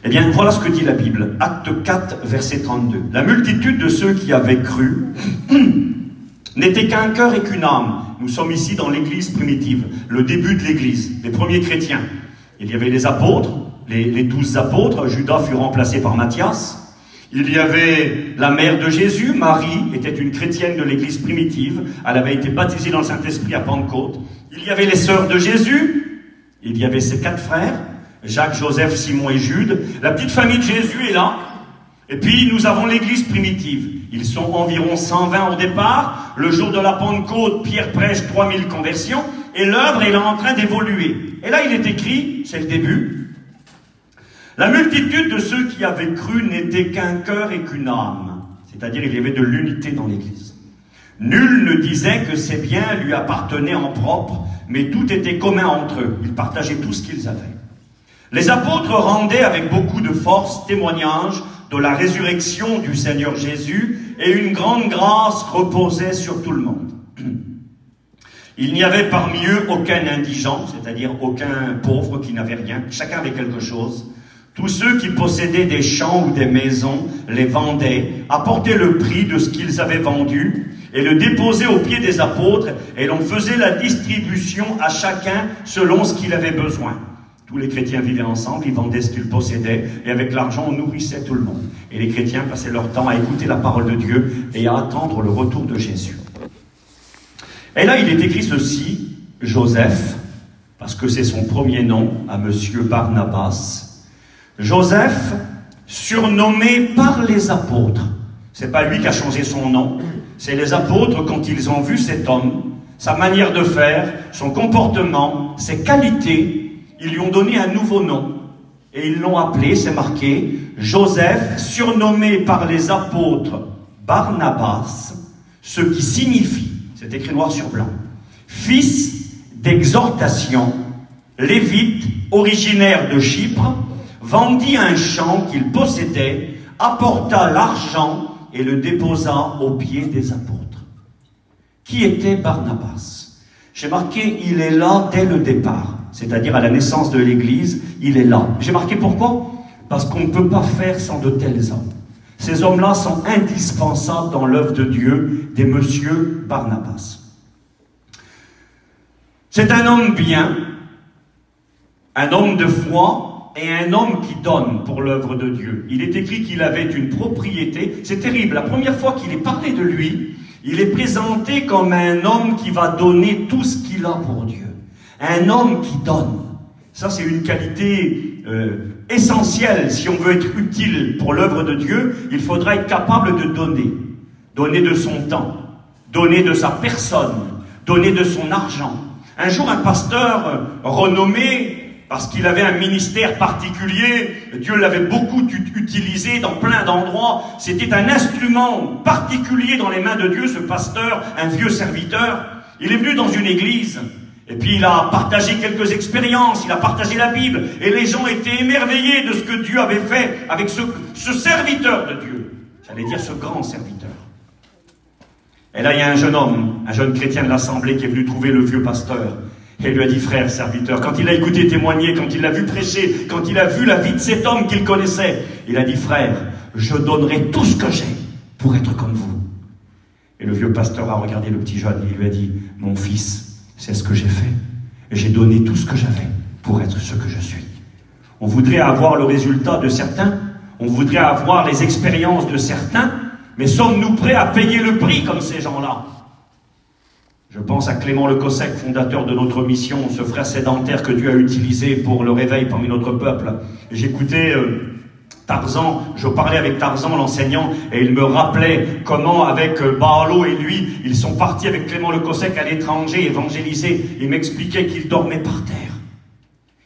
Eh bien, voilà ce que dit la Bible. Acte 4, verset 32. La multitude de ceux qui avaient cru n'était qu'un cœur et qu'une âme. Nous sommes ici dans l'église primitive, le début de l'église, les premiers chrétiens. Il y avait les apôtres, les 12 apôtres, Judas fut remplacé par Matthias. Il y avait la mère de Jésus, Marie, était une chrétienne de l'église primitive. Elle avait été baptisée dans le Saint-Esprit à Pentecôte. Il y avait les sœurs de Jésus. Il y avait ses 4 frères, Jacques, Joseph, Simon et Jude. La petite famille de Jésus est là. Et puis nous avons l'église primitive. Ils sont environ 120 au départ. Le jour de la Pentecôte, Pierre prêche 3000 conversions. Et l'œuvre est en train d'évoluer. Et là il est écrit, c'est le début. La multitude de ceux qui avaient cru n'était qu'un cœur et qu'une âme. C'est-à-dire il y avait de l'unité dans l'église. Nul ne disait que ses biens lui appartenaient en propre, mais tout était commun entre eux. Ils partageaient tout ce qu'ils avaient. Les apôtres rendaient avec beaucoup de force témoignage de la résurrection du Seigneur Jésus, et une grande grâce reposait sur tout le monde. Il n'y avait parmi eux aucun indigent, c'est-à-dire aucun pauvre qui n'avait rien. Chacun avait quelque chose. Tous ceux qui possédaient des champs ou des maisons les vendaient, apportaient le prix de ce qu'ils avaient vendu et le déposaient aux pieds des apôtres, et l'on faisait la distribution à chacun selon ce qu'il avait besoin. Tous les chrétiens vivaient ensemble, ils vendaient ce qu'ils possédaient, et avec l'argent, on nourrissait tout le monde. Et les chrétiens passaient leur temps à écouter la parole de Dieu et à attendre le retour de Jésus. Et là, il est écrit ceci, Joseph, parce que c'est son premier nom, à monsieur Barnabas. Joseph, surnommé par les apôtres. C'est pas lui qui a changé son nom, c'est les apôtres, quand ils ont vu cet homme, sa manière de faire, son comportement, ses qualités, ils lui ont donné un nouveau nom. Et ils l'ont appelé, c'est marqué, Joseph, surnommé par les apôtres Barnabas, ce qui signifie, c'est écrit noir sur blanc, fils d'exhortation, lévite, originaire de Chypre, vendit un champ qu'il possédait, apporta l'argent et le déposa aux pieds des apôtres. Qui était Barnabas? J'ai marqué, il est là dès le départ, c'est-à-dire à la naissance de l'Église, il est là. J'ai marqué pourquoi? Parce qu'on ne peut pas faire sans de tels hommes. Ces hommes-là sont indispensables dans l'œuvre de Dieu, des messieurs Barnabas. C'est un homme bien, un homme de foi, et un homme qui donne pour l'œuvre de Dieu. Il est écrit qu'il avait une propriété. C'est terrible, la première fois qu'il est parlé de lui, il est présenté comme un homme qui va donner tout ce qu'il a pour Dieu. Un homme qui donne. Ça, c'est une qualité essentielle. Si on veut être utile pour l'œuvre de Dieu, il faudra être capable de donner. Donner de son temps, donner de sa personne, donner de son argent. Un jour, un pasteur renommé, parce qu'il avait un ministère particulier, Dieu l'avait beaucoup utilisé dans plein d'endroits, c'était un instrument particulier dans les mains de Dieu, ce pasteur, un vieux serviteur. Il est venu dans une église, et puis il a partagé quelques expériences, il a partagé la Bible, et les gens étaient émerveillés de ce que Dieu avait fait avec ce serviteur de Dieu. J'allais dire ce grand serviteur. Et là, il y a un jeune homme, un jeune chrétien de l'Assemblée qui est venu trouver le vieux pasteur. Et il lui a dit, frère, serviteur, quand il a écouté témoigner, quand il l'a vu prêcher, quand il a vu la vie de cet homme qu'il connaissait, il a dit, frère, je donnerai tout ce que j'ai pour être comme vous. Et le vieux pasteur a regardé le petit jeune et il lui a dit, mon fils, c'est ce que j'ai fait. J'ai donné tout ce que j'avais pour être ce que je suis. On voudrait avoir le résultat de certains, on voudrait avoir les expériences de certains, mais sommes-nous prêts à payer le prix comme ces gens-là? Je pense à Clément Le Cossec, fondateur de notre mission, ce frère sédentaire que Dieu a utilisé pour le réveil parmi notre peuple. J'écoutais Tarzan, je parlais avec Tarzan, l'enseignant, et il me rappelait comment avec Baalo et lui, ils sont partis avec Clément Le Cossec à l'étranger évangéliser. Il m'expliquait qu'ils dormaient par terre.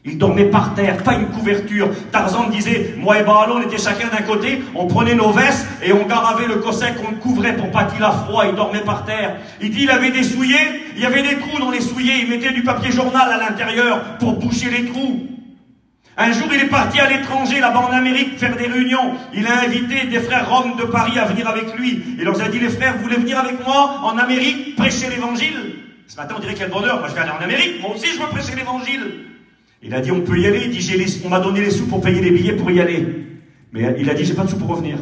Ils dormaient par terre, pas une couverture. Tarzan me disait, moi et Baalo, on était chacun d'un côté, on prenait nos vestes et on garavait le Cossec, on le couvrait pour pas qu'il a froid, il dormait par terre. Il dit, il avait des souliers, il y avait des trous dans les souliers, il mettait du papier journal à l'intérieur pour boucher les trous. Un jour, il est parti à l'étranger, là-bas en Amérique, faire des réunions. Il a invité des frères roms de Paris à venir avec lui. Il leur a dit, les frères, vous voulez venir avec moi en Amérique, prêcher l'évangile? Ce matin, on dirait quel bonheur, moi je vais aller en Amérique, moi aussi je veux prêcher l'évangile. Il a dit, on peut y aller. Il dit, on m'a donné les sous pour payer les billets pour y aller. Mais il a dit, j'ai pas de sous pour revenir.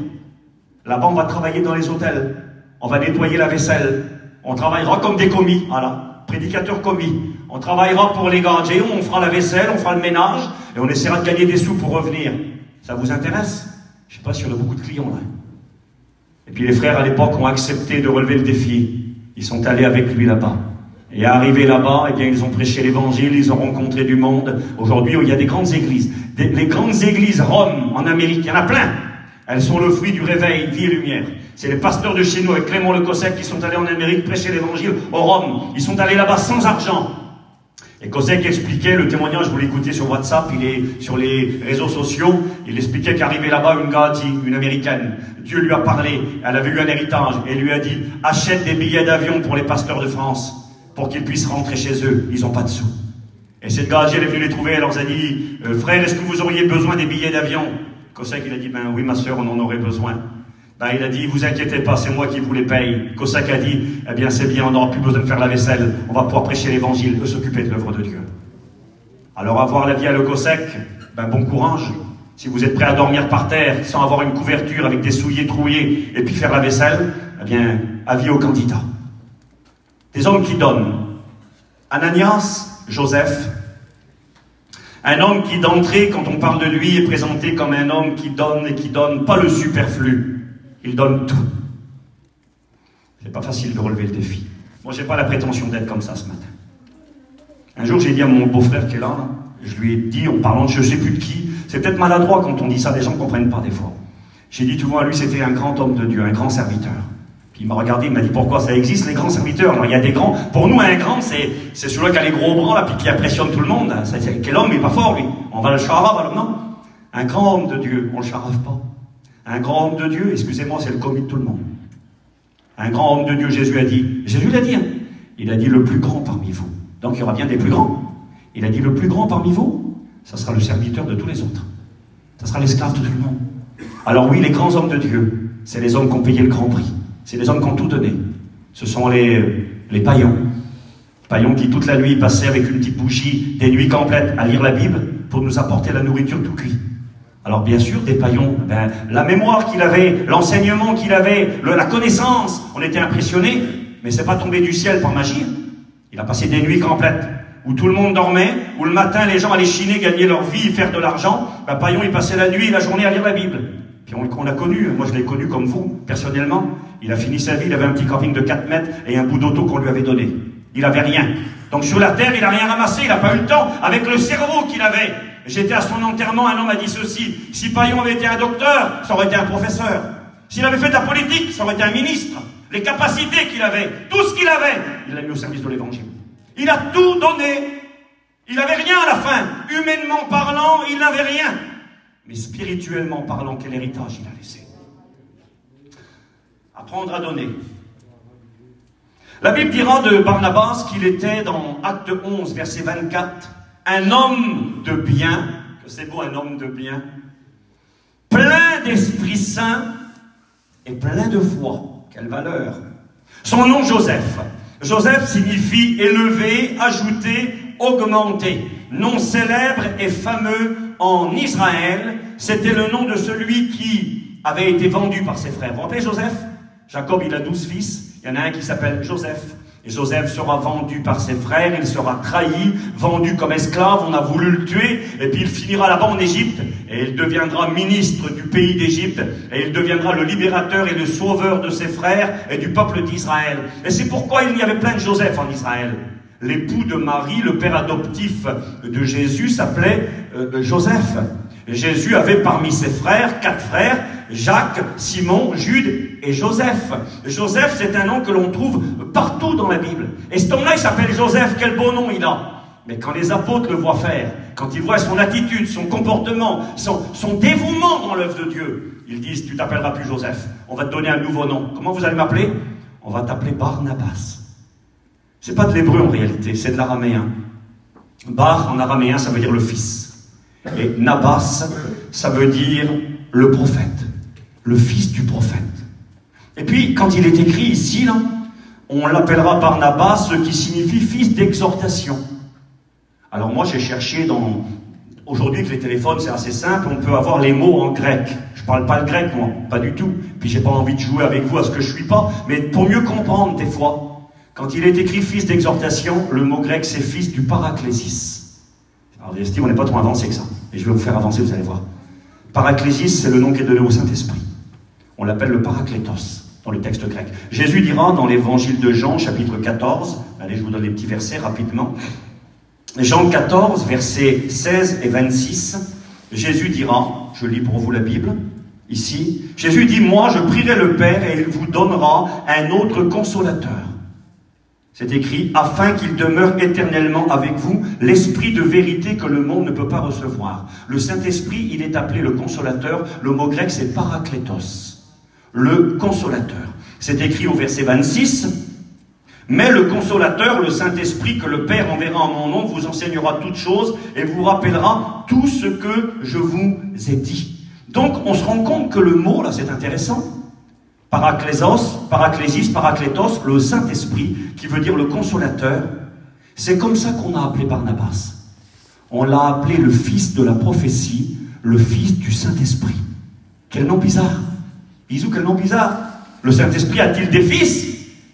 Là-bas, on va travailler dans les hôtels. On va nettoyer la vaisselle. On travaillera comme des commis. Voilà. Prédicateurs commis. On travaillera pour les gardiens, on fera la vaisselle, on fera le ménage, et on essaiera de gagner des sous pour revenir. Ça vous intéresse? Je sais pas si on a beaucoup de clients, là. Et puis les frères, à l'époque, ont accepté de relever le défi. Ils sont allés avec lui là-bas. Et arrivés là-bas, eh bien, ils ont prêché l'évangile, ils ont rencontré du monde. Aujourd'hui, il y a des grandes églises. Les grandes églises roms en Amérique, il y en a plein. Elles sont le fruit du réveil, vie et lumière. C'est les pasteurs de chez nous, avec Clément Le Cossec, qui sont allés en Amérique prêcher l'évangile aux Roms. Ils sont allés là-bas sans argent. Et Cossec expliquait, le témoignage, vous l'écoutez sur WhatsApp, il est sur les réseaux sociaux, il expliquait qu'arrivée là-bas, une Gadi, une américaine, Dieu lui a parlé, elle avait eu un héritage, et lui a dit, achète des billets d'avion pour les pasteurs de France, pour qu'ils puissent rentrer chez eux, ils n'ont pas de sous. Et cette Gadi, elle est venue les trouver, elle leur a dit, frère, est-ce que vous auriez besoin des billets d'avion? Cossec, il a dit, ben oui, ma soeur, on en aurait besoin. Ben, il a dit, vous inquiétez pas, c'est moi qui vous les paye. Cossec a dit, eh bien c'est bien, on n'aura plus besoin de faire la vaisselle, on va pouvoir prêcher l'évangile, de s'occuper de l'œuvre de Dieu. Alors avoir la vie à Le Cossec, ben bon courage. Si vous êtes prêt à dormir par terre sans avoir une couverture avec des souliers troués et puis faire la vaisselle, eh bien, avis aux candidats. Des hommes qui donnent. Ananias, Joseph, un homme qui d'entrée, quand on parle de lui, est présenté comme un homme qui donne et qui donne pas le superflu. Il donne tout. C'est pas facile de relever le défi. Moi, j'ai pas la prétention d'être comme ça ce matin. Un jour, j'ai dit à mon beau-frère qui est là, je lui ai dit, en parlant de je sais plus de qui, c'est peut-être maladroit quand on dit ça, les gens ne comprennent pas des fois. J'ai dit, tu vois, lui, c'était un grand homme de Dieu, un grand serviteur. Puis il m'a regardé, il m'a dit, pourquoi ça existe, les grands serviteurs? Alors, il y a des grands. Pour nous, un grand, c'est celui-là qui a les gros bras, là, puis qui impressionne tout le monde. Quel homme, il n'est pas fort, lui. On va le charave, alors non. Un grand homme de Dieu, on ne le charave pas. Un grand homme de Dieu, excusez-moi, c'est le commis de tout le monde. Un grand homme de Dieu, Jésus l'a dit, hein. Il a dit le plus grand parmi vous. Donc il y aura bien des plus grands. Il a dit le plus grand parmi vous, ça sera le serviteur de tous les autres. Ça sera l'esclave de tout le monde. Alors oui, les grands hommes de Dieu, c'est les hommes qui ont payé le grand prix. C'est les hommes qui ont tout donné. Ce sont les païens. Païens qui toute la nuit passaient avec une petite bougie, des nuits complètes à lire la Bible pour nous apporter la nourriture tout cuit. Alors bien sûr, des païens, la mémoire qu'il avait, l'enseignement qu'il avait, la connaissance, on était impressionnés, mais c'est pas tombé du ciel par magie. Il a passé des nuits complètes où tout le monde dormait, où le matin les gens allaient chiner, gagner leur vie, faire de l'argent. Païen, il passait la nuit et la journée à lire la Bible. Puis on l'a connu, moi je l'ai connu comme vous, personnellement. Il a fini sa vie, il avait un petit camping de 4 mètres et un bout d'auto qu'on lui avait donné. Il avait rien. Donc sur la terre, il n'a rien ramassé, il n'a pas eu le temps, avec le cerveau qu'il avait. J'étais à son enterrement, un homme a dit ceci, si Païen avait été un docteur, ça aurait été un professeur. S'il avait fait de la politique, ça aurait été un ministre. Les capacités qu'il avait, tout ce qu'il avait, il l'a mis au service de l'évangile. Il a tout donné. Il n'avait rien à la fin. Humainement parlant, il n'avait rien. Mais spirituellement parlant, quel héritage il a laissé? Apprendre à donner. La Bible dira de Barnabas qu'il était dans Acte 11, verset 24, un homme de bien, que c'est beau un homme de bien, plein d'Esprit Saint et plein de foi. Quelle valeur! Son nom Joseph. Joseph signifie élevé, ajouté, augmenté. Nom célèbre et fameux en Israël. C'était le nom de celui qui avait été vendu par ses frères. Vous vous rappelez Joseph? Jacob, il a 12 fils. Il y en a un qui s'appelle Joseph. Et Joseph sera vendu par ses frères, il sera trahi, vendu comme esclave, on a voulu le tuer, et puis il finira là-bas en Égypte, et il deviendra ministre du pays d'Égypte, et il deviendra le libérateur et le sauveur de ses frères et du peuple d'Israël. Et c'est pourquoi il y avait plein de Joseph en Israël. L'époux de Marie, le père adoptif de Jésus, s'appelait Joseph. Et Jésus avait parmi ses frères, 4 frères, Jacques, Simon, Jude et Joseph. Joseph, c'est un nom que l'on trouve partout dans la Bible. Et cet homme-là, il s'appelle Joseph, quel beau nom il a. Mais quand les apôtres le voient faire, quand ils voient son attitude, son comportement, son dévouement dans l'œuvre de Dieu, ils disent, tu t'appelleras plus Joseph, on va te donner un nouveau nom. Comment vous allez m'appeler? On va t'appeler Barnabas. C'est pas de l'hébreu en réalité, c'est de l'araméen. Bar en araméen, ça veut dire le fils. Et Nabas, ça veut dire le prophète, le fils du prophète. Et puis, quand il est écrit ici, là, on l'appellera Barnabas, ce qui signifie fils d'exhortation. Alors moi, j'ai cherché dans... Aujourd'hui, avec les téléphones, c'est assez simple, on peut avoir les mots en grec. Je parle pas le grec, moi, pas du tout. Puis j'ai pas envie de jouer avec vous à ce que je suis pas, mais pour mieux comprendre, des fois, quand il est écrit fils d'exhortation, le mot grec, c'est fils du paraclésis. Alors, Steve, on n'est pas trop avancé que ça. Et je vais vous faire avancer, vous allez voir. Paraclésis, c'est le nom qui est donné au Saint-Esprit. On l'appelle le paraklétos dans le texte grec. Jésus dira dans l'évangile de Jean, chapitre 14, allez, je vous donne les petits versets rapidement. Jean 14, versets 16 et 26, Jésus dira, je lis pour vous la Bible, ici, Jésus dit, moi je prierai le Père et il vous donnera un autre consolateur. C'est écrit, afin qu'il demeure éternellement avec vous, l'esprit de vérité que le monde ne peut pas recevoir. Le Saint-Esprit, il est appelé le consolateur. Le mot grec, c'est paraklétos. Le consolateur. C'est écrit au verset 26. Mais le consolateur, le Saint-Esprit que le Père enverra en mon nom, vous enseignera toutes choses et vous rappellera tout ce que je vous ai dit. Donc, on se rend compte que le mot, là, c'est intéressant. Paraklésos, paraklésis, paraklétos, le Saint-Esprit, qui veut dire le consolateur. C'est comme ça qu'on a appelé Barnabas. On l'a appelé le fils de la prophétie, le Fils du Saint-Esprit. Quel nom bizarre. Bisous, quel nom bizarre. Le Saint-Esprit a-t-il des fils?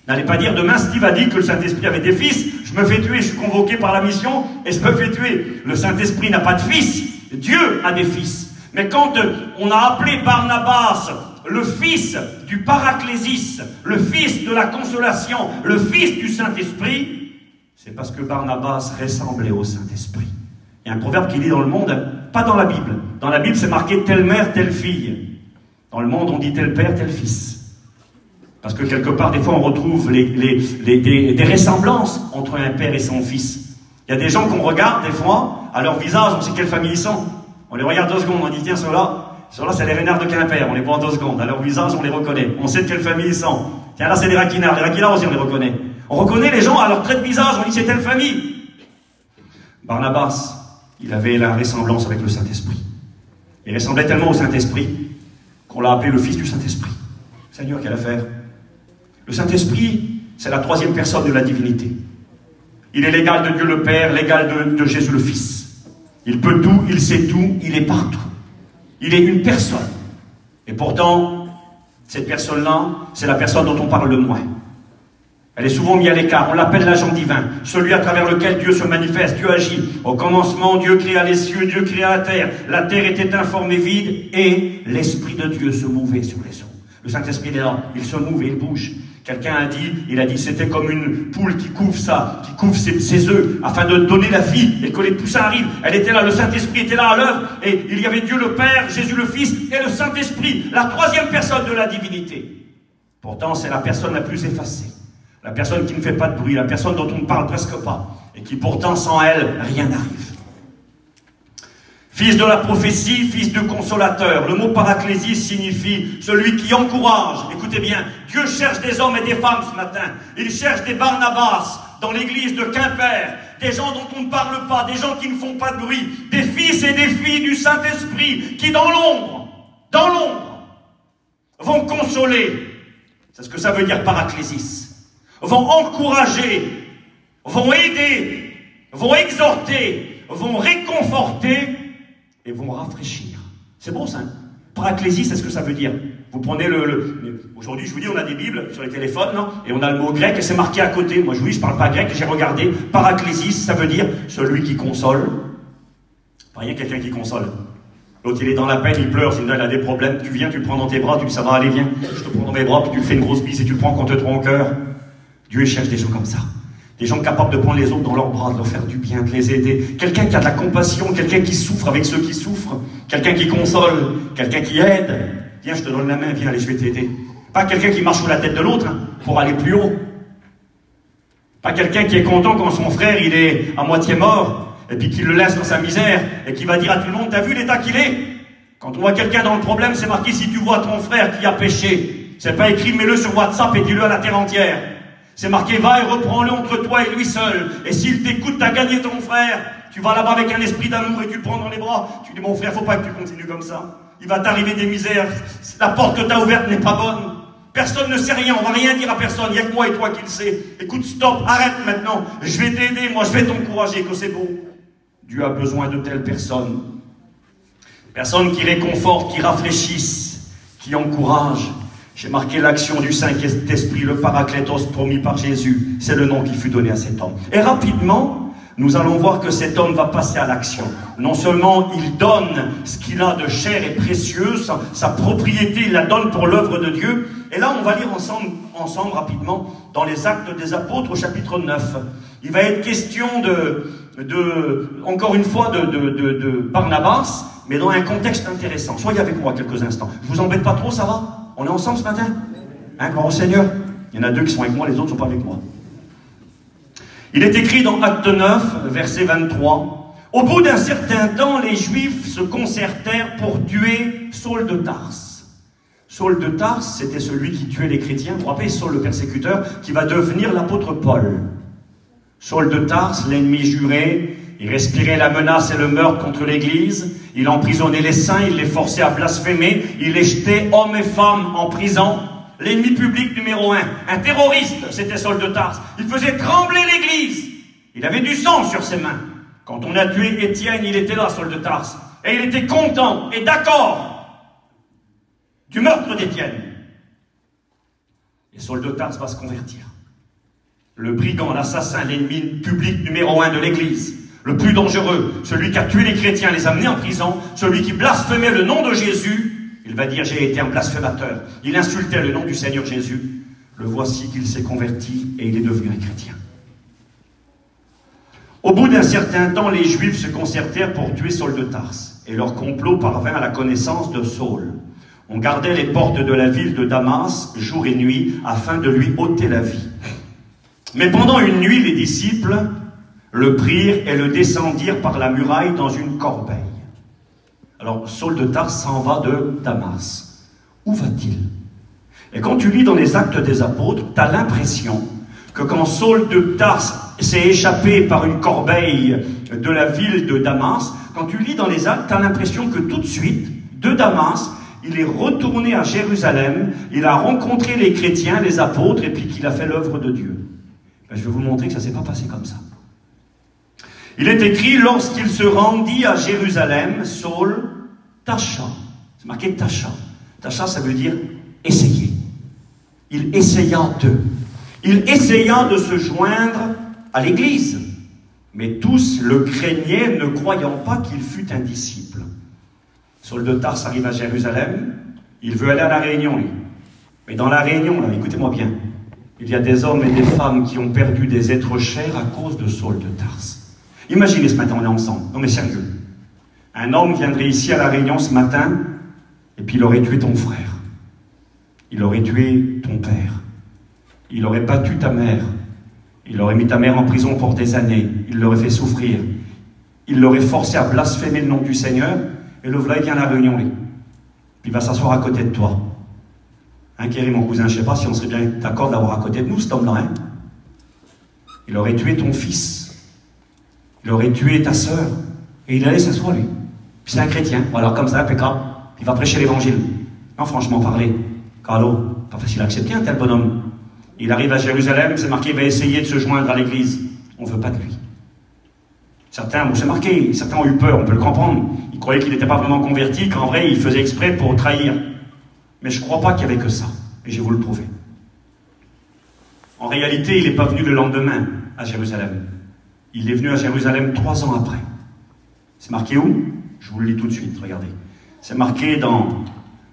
N'allez pas dire demain, Steve a dit que le Saint-Esprit avait des fils. Je me fais tuer, je suis convoqué par la mission et je me fais tuer. Le Saint-Esprit n'a pas de fils. Dieu a des fils. Mais quand on a appelé Barnabas le fils du Paraclésis, le fils de la consolation, le fils du Saint-Esprit, c'est parce que Barnabas ressemblait au Saint-Esprit. Il y a un proverbe qui dit dans le monde, pas dans la Bible. Dans la Bible, c'est marqué telle mère, telle fille. Dans le monde, on dit tel père, tel fils. Parce que quelque part, des fois, on retrouve des ressemblances entre un père et son fils. Il y a des gens qu'on regarde, des fois, à leur visage, on sait quelle famille ils sont. On les regarde 2 secondes, on dit, tiens, ceux-là, c'est les renards de Quimper, on les voit en 2 secondes. À leur visage, on les reconnaît. On sait de quelle famille ils sont. Tiens, là, c'est des raquinards. Les raquinards aussi, on les reconnaît. On reconnaît les gens à leur trait de visage, on dit, c'est telle famille. Barnabas, il avait la ressemblance avec le Saint-Esprit. Il ressemblait tellement au Saint-Esprit qu'on l'a appelé le Fils du Saint-Esprit. Seigneur, quelle affaire! Le Saint-Esprit, c'est la 3e personne de la divinité. Il est l'égal de Dieu le Père, l'égal de Jésus le Fils. Il peut tout, il sait tout, il est partout. Il est une personne. Et pourtant, cette personne-là, c'est la personne dont on parle le moins. Elle est souvent mise à l'écart. On l'appelle l'agent divin, celui à travers lequel Dieu se manifeste, Dieu agit. Au commencement, Dieu créa les cieux, Dieu créa la terre. La terre était informe et vide, et l'Esprit de Dieu se mouvait sur les eaux. Le Saint-Esprit est là, il se mouve et il bouge. Quelqu'un a dit, c'était comme une poule qui couvre ses œufs, afin de donner la vie, et que les poussins arrivent. Elle était là, le Saint-Esprit était là à l'œuvre, et il y avait Dieu le Père, Jésus le Fils, et le Saint-Esprit, la 3e personne de la divinité. Pourtant, c'est la personne la plus effacée. La personne qui ne fait pas de bruit, la personne dont on ne parle presque pas, et qui pourtant, sans elle, rien n'arrive. Fils de la prophétie, fils de consolateur. Le mot paraclésis signifie celui qui encourage. Écoutez bien, Dieu cherche des hommes et des femmes ce matin. Il cherche des Barnabas dans l'église de Quimper, des gens dont on ne parle pas, des gens qui ne font pas de bruit, des fils et des filles du Saint-Esprit qui dans l'ombre, vont consoler. C'est ce que ça veut dire paraclésis. Vont encourager, vont aider, vont exhorter, vont réconforter et vont rafraîchir. C'est bon ça. Paraclésis, c'est ce que ça veut dire. Vous prenez aujourd'hui, je vous dis, on a des Bibles sur les téléphones, non, et on a le mot grec et c'est marqué à côté. Moi, je vous dis, je parle pas grec, j'ai regardé. Paraclésis, ça veut dire celui qui console. Pas rien, quelqu'un qui console. L'autre, il est dans la peine, il pleure, sinon il a des problèmes. Tu viens, tu le prends dans tes bras, tu dis, ça va aller, viens. Je te prends dans mes bras, puis tu lui fais une grosse bise et tu le prends contre ton cœur. Dieu cherche des gens comme ça. Des gens capables de prendre les autres dans leurs bras, de leur faire du bien, de les aider. Quelqu'un qui a de la compassion, quelqu'un qui souffre avec ceux qui souffrent. Quelqu'un qui console, quelqu'un qui aide. Viens, je te donne la main, viens, allez, je vais t'aider. Pas quelqu'un qui marche sur la tête de l'autre pour aller plus haut. Pas quelqu'un qui est content quand son frère, il est à moitié mort, et puis qu'il le laisse dans sa misère, et qui va dire à tout le monde, t'as vu l'état qu'il est? Quand on voit quelqu'un dans le problème, c'est marqué, si tu vois ton frère qui a péché, c'est pas écrit, mets-le sur WhatsApp et dis-le à la terre entière. C'est marqué, va et reprends-le entre toi et lui seul. Et s'il t'écoute, t'as gagné ton frère. Tu vas là-bas avec un esprit d'amour et tu le prends dans les bras. Tu dis, mon frère, faut pas que tu continues comme ça. Il va t'arriver des misères. La porte que t'as ouverte n'est pas bonne. Personne ne sait rien, on va rien dire à personne. Il n'y a que moi et toi qui le sais. Écoute, stop, arrête maintenant. Je vais t'aider, moi je vais t'encourager, que c'est beau. Dieu a besoin de telles personnes. Personnes qui réconfortent, qui rafraîchissent, qui encouragent. J'ai marqué l'action du Saint-Esprit, le Paraclétos promis par Jésus. C'est le nom qui fut donné à cet homme. Et rapidement, nous allons voir que cet homme va passer à l'action. Non seulement il donne ce qu'il a de cher et précieux, sa propriété, il la donne pour l'œuvre de Dieu. Et là, on va lire ensemble rapidement dans les Actes des Apôtres au chapitre 9. Il va être question encore une fois de Barnabas, mais dans un contexte intéressant. Soyez avec moi quelques instants. Je vous embête pas trop, ça va? On est ensemble ce matin? Hein, gloire au Seigneur? Il y en a 2 qui sont avec moi, les autres ne sont pas avec moi. Il est écrit dans Acte 9, verset 23. Au bout d'un certain temps, les Juifs se concertèrent pour tuer Saul de Tarse. Saul de Tarse, c'était celui qui tuait les chrétiens. Vous vous rappelez, Saul le persécuteur, qui va devenir l'apôtre Paul. Saul de Tarse, l'ennemi juré, il respirait la menace et le meurtre contre l'Église. Il emprisonnait les saints, il les forçait à blasphémer. Il les jetait, hommes et femmes, en prison. L'ennemi public numéro 1, un terroriste, c'était Saul de Tarse. Il faisait trembler l'Église. Il avait du sang sur ses mains. Quand on a tué Étienne, il était là, Saul de Tarse. Et il était content et d'accord du meurtre d'Étienne. Et Saul de Tarse va se convertir. Le brigand, l'assassin, l'ennemi public numéro 1 de l'Église. Le plus dangereux, celui qui a tué les chrétiens, les a amenés en prison, celui qui blasphémait le nom de Jésus, il va dire « j'ai été un blasphémateur ». Il insultait le nom du Seigneur Jésus. Le voici qu'il s'est converti et il est devenu un chrétien. Au bout d'un certain temps, les Juifs se concertèrent pour tuer Saul de Tarse. Et leur complot parvint à la connaissance de Saul. On gardait les portes de la ville de Damas, jour et nuit, afin de lui ôter la vie. Mais pendant une nuit, les disciples le prirent et le descendirent par la muraille dans une corbeille. Alors, Saul de Tarse s'en va de Damas. Où va-t-il? Et quand tu lis dans les Actes des Apôtres, tu as l'impression que quand Saul de Tarse s'est échappé par une corbeille de la ville de Damas, quand tu lis dans les Actes, tu as l'impression que tout de suite, de Damas, il est retourné à Jérusalem, il a rencontré les chrétiens, les apôtres, et puis qu'il a fait l'œuvre de Dieu. Ben, je vais vous montrer que ça ne s'est pas passé comme ça. Il est écrit, lorsqu'il se rendit à Jérusalem, Saul tâcha. C'est marqué tâcha. Tâcha, ça veut dire essayer. Il essaya de se joindre à l'Église. Mais tous le craignaient, ne croyant pas qu'il fût un disciple. Saul de Tarse arrive à Jérusalem, il veut aller à la réunion, lui. Mais dans la réunion, là, écoutez-moi bien, il y a des hommes et des femmes qui ont perdu des êtres chers à cause de Saul de Tarse. Imaginez ce matin, on est ensemble, non mais sérieux. Un homme viendrait ici à la réunion ce matin, et puis il aurait tué ton frère. Il aurait tué ton père. Il aurait battu ta mère. Il aurait mis ta mère en prison pour des années. Il l'aurait fait souffrir. Il l'aurait forcé à blasphémer le nom du Seigneur. Et le voilà, il vient à la réunion, lui. Puis il va s'asseoir à côté de toi. Hein, Kéry, mon cousin, je ne sais pas si on serait bien d'accord d'avoir à côté de nous, cet homme-là. Hein. Il aurait tué ton fils. Il aurait tué ta sœur. Et il allait s'asseoir, lui. Puis c'est un chrétien. Voilà, comme ça, impeccable. Il va prêcher l'évangile. Non, franchement parler. Carlo, pas facile à accepter un tel bonhomme. Il arrive à Jérusalem, c'est marqué, il va essayer de se joindre à l'église. On ne veut pas de lui. Certains, bon, c'est marqué, certains ont eu peur, on peut le comprendre. Ils croyaient qu'il n'était pas vraiment converti, qu'en vrai, il faisait exprès pour trahir. Mais je ne crois pas qu'il n'y avait que ça. Et je vais vous le prouver. En réalité, il n'est pas venu le lendemain à Jérusalem. Il est venu à Jérusalem 3 ans après. C'est marqué où? Je vous le lis tout de suite, regardez. C'est marqué dans